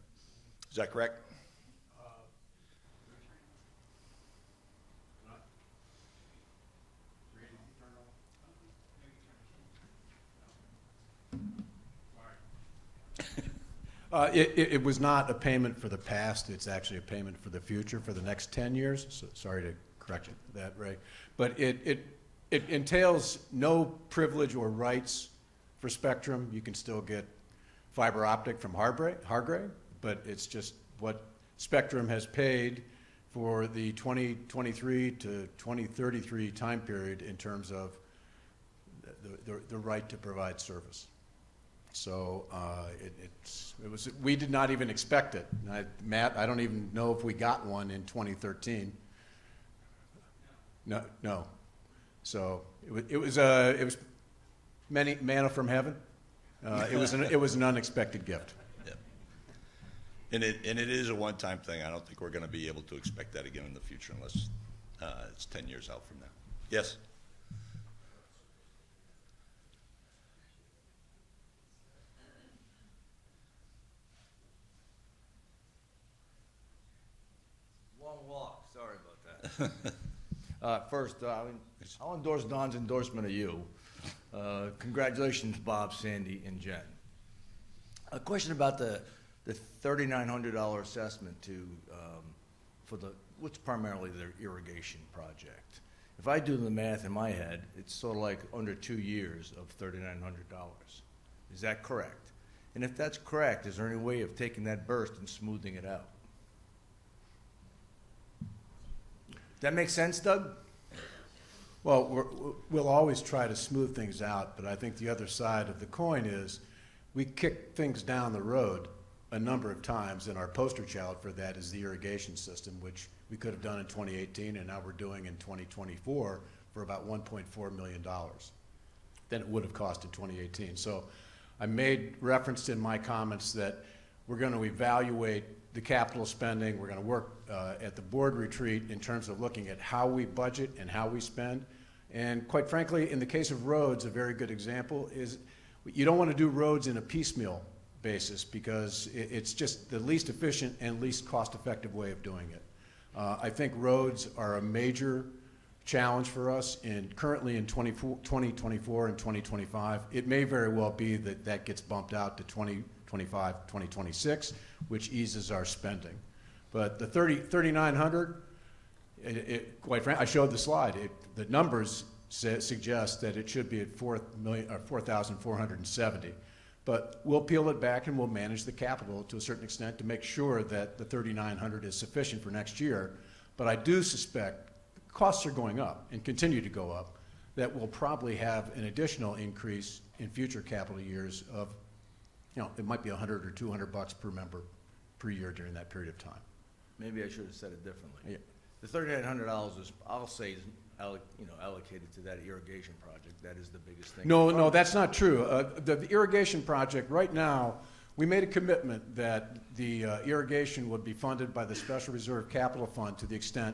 is that correct? It was not a payment for the past, it's actually a payment for the future, for the next 10 years. So, sorry to correct you that, Ray. But it entails no privilege or rights for Spectrum. You can still get fiber optic from Hargrave, but it's just what Spectrum has paid for the 2023 to 2033 time period in terms of the right to provide service. So we did not even expect it. Matt, I don't even know if we got one in 2013. No. So it was manna from heaven. It was an unexpected gift. Yeah. And it is a one-time thing. I don't think we're going to be able to expect that again in the future unless it's 10 years out from now. Yes. Long walk, sorry about that. First, I'll endorse Don's endorsement of you. Congratulations, Bob, Sandy, and Jen. A question about the $3,900 assessment for what's primarily their irrigation project. If I do the math in my head, it's sort of like under 2 years of $3,900. Is that correct? And if that's correct, is there any way of taking that burst and smoothing it out? That make sense, Doug? Well, we'll always try to smooth things out, but I think the other side of the coin is we kick things down the road a number of times, and our poster child for that is the irrigation system, which we could have done in 2018, and now we're doing in 2024 for about $1.4 million than it would have cost in 2018. So I made reference in my comments that we're going to evaluate the capital spending. We're going to work at the board retreat in terms of looking at how we budget and how we spend. And quite frankly, in the case of roads, a very good example is you don't want to do roads in a piecemeal basis because it's just the least efficient and least cost-effective way of doing it. I think roads are a major challenge for us currently in 2024 and 2025. It may very well be that gets bumped out to 2025, 2026, which eases our spending. But the 3,900, quite frankly, I showed the slide. The numbers suggest that it should be at 4,470. But we'll peel it back and we'll manage the capital to a certain extent to make sure that the 3,900 is sufficient for next year. But I do suspect costs are going up and continue to go up, that we'll probably have an additional increase in future capital years of, it might be $100 or $200 per member per year during that period of time. Maybe I should have said it differently. Yeah. The $3,900 is, I'll say, is allocated to that irrigation project. That is the biggest thing. No, that's not true. The irrigation project, right now, we made a commitment that the irrigation would be funded by the Special Reserve Capital Fund to the extent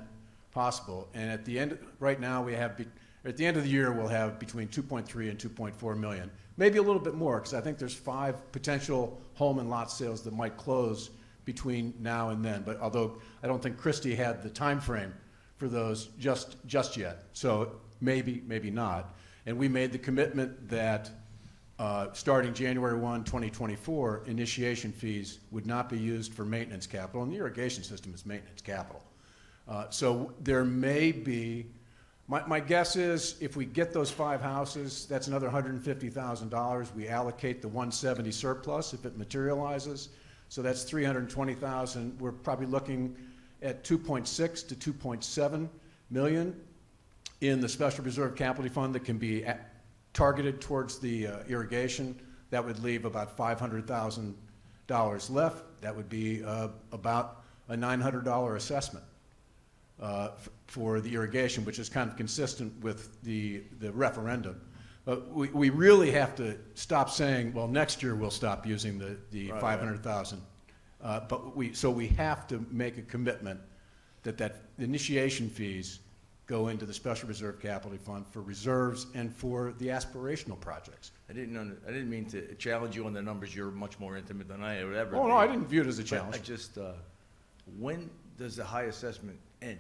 possible. And at the end, right now, at the end of the year, we'll have between 2.3 and 2.4 million. Maybe a little bit more, because I think there's 5 potential home and lot sales that might close between now and then. But although I don't think Christie had the time frame for those just yet. So maybe not. And we made the commitment that starting January 1, 2024, initiation fees would not be used for maintenance capital, and the irrigation system is maintenance capital. So there may be, my guess is if we get those 5 houses, that's another $150,000. We allocate the 170 surplus if it materializes. So that's $320,000. We're probably looking at 2.6 to 2.7 million in the Special Reserve Capital Fund that can be targeted towards the irrigation. That would leave about $500,000 left. That would be about a $900 assessment for the irrigation, which is kind of consistent with the referendum. But we really have to stop saying, well, next year we'll stop using the Right, 500,000. But we have to make a commitment that initiation fees go into the Special Reserve Capital Fund for reserves and for the aspirational projects. I didn't mean to challenge you on the numbers. You're much more intimate than I would ever Oh, be. no, I didn't view it as a But challenge. I just, when does the high assessment end?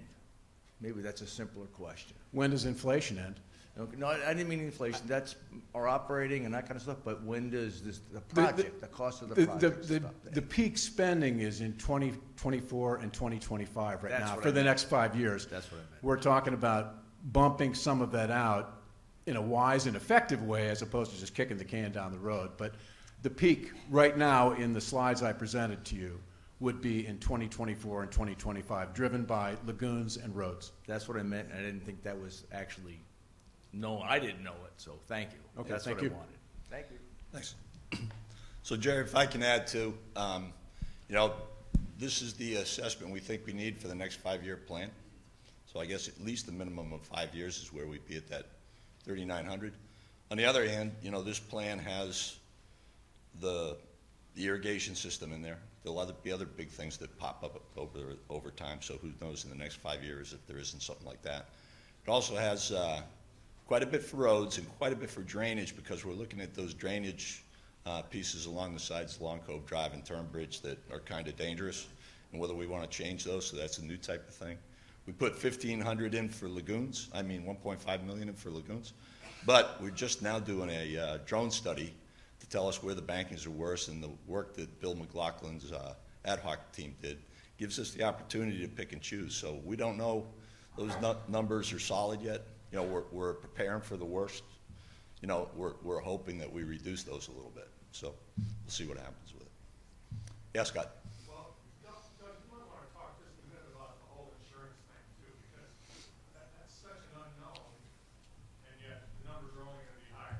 Maybe that's a simpler question. When does inflation end? Okay, no, I didn't mean inflation. That's our operating and that kind of stuff. But when does the project, the cost of the project stop? The peak spending is in 2024 and 2025 right That's now, what for I the meant. next 5 years. That's what I meant. We're talking about bumping some of that out in a wise and effective way as opposed to just kicking the can down the road. But the peak right now in the slides I presented to you would be in 2024 and 2025, driven by lagoons and roads. That's what I meant. I didn't think that was actually known. I didn't know it, so thank you. Okay, That's thank what you. I wanted. Thank you. Thanks. So Jerry, if I can add to, this is the assessment we think we need for the next 5-year plan. So I guess at least the minimum of 5 years is where we'd be at that 3,900. On the other hand, this plan has the irrigation system in there. There'll be other big things that pop up over time, so who knows in the next 5 years if there isn't something like that. It also has quite a bit for roads and quite a bit for drainage, because we're looking at those drainage pieces along the sides of Long Cove Drive and Turnbridge that are kind of dangerous, and whether we want to change those, so that's a new type of thing. We put 1,500 in for lagoons, 1.5 million in for lagoons, but we're just now doing a drone study to tell us where the bankings are worse, and the work that Bill McLaughlin's ad hoc team did gives us the opportunity to pick and choose. So we don't know those numbers are solid yet. We're preparing for the worst. We're hoping that we reduce those a little bit. So we'll see what happens with it. Yeah, Scott. Well, Doug, you might want to talk just a minute about the whole insurance thing too, because that's such an unknown, and yet the numbers are only going to be higher.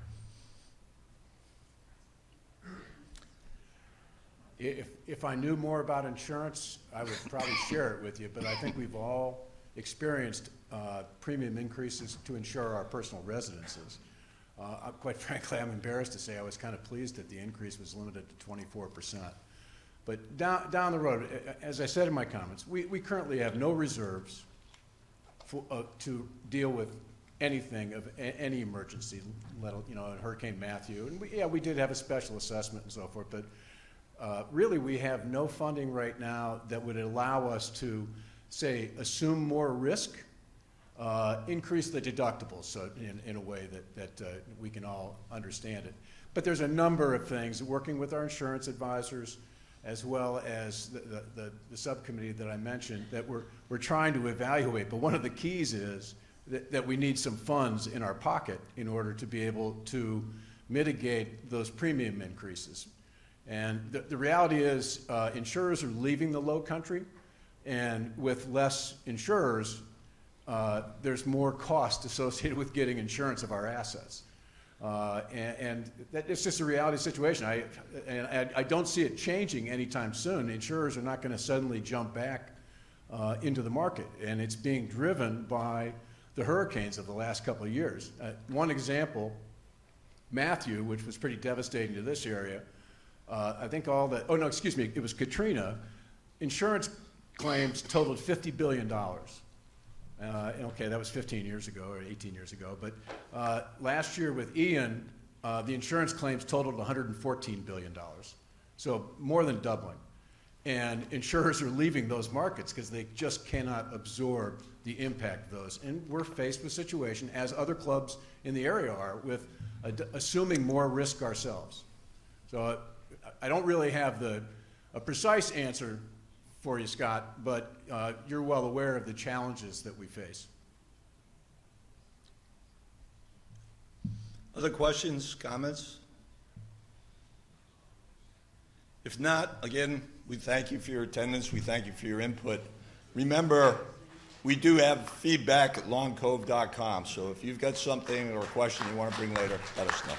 If I knew more about insurance, I would probably share it with you, but I think we've all experienced premium increases to insure our personal residences. Quite frankly, I'm embarrassed to say I was kind of pleased that the increase was limited to 24%. But down the road, as I said in my comments, we currently have no reserves to deal with anything of any emergency, Hurricane Matthew. And we did have a special assessment and so forth, but really we have no funding right now that would allow us to, say, assume more risk, increase the deductibles, so in a way that we can all understand it. But there's a number of things, working with our insurance advisors, as well as the subcommittee that I mentioned, that we're trying to evaluate. But one of the keys is that we need some funds in our pocket in order to be able to mitigate those premium increases. And the reality is insurers are leaving the low country, and with less insurers, there's more cost associated with getting insurance of our assets. And it's just a reality situation. I don't see it changing anytime soon. Insurers are not going to suddenly jump back into the market, and it's being driven by the hurricanes of the last couple of years. One example, Matthew, which was pretty devastating to this area, I think it was Katrina. Insurance claims totaled $50 billion. Okay, that was 15 years ago or 18 years ago, but last year with Ian, the insurance claims totaled $114 billion. So more than doubling. And insurers are leaving those markets because they just cannot absorb the impact of those. And we're faced with a situation, as other clubs in the area are, with assuming more risk ourselves. So I don't really have a precise answer for you, Scott, but you're well aware of the challenges that we face. Other questions, comments? If not, again, we thank you for your attendance. We thank you for your input. Remember, we do have feedback at longcove.com, so if you've got something or a question you want to bring later, let us know.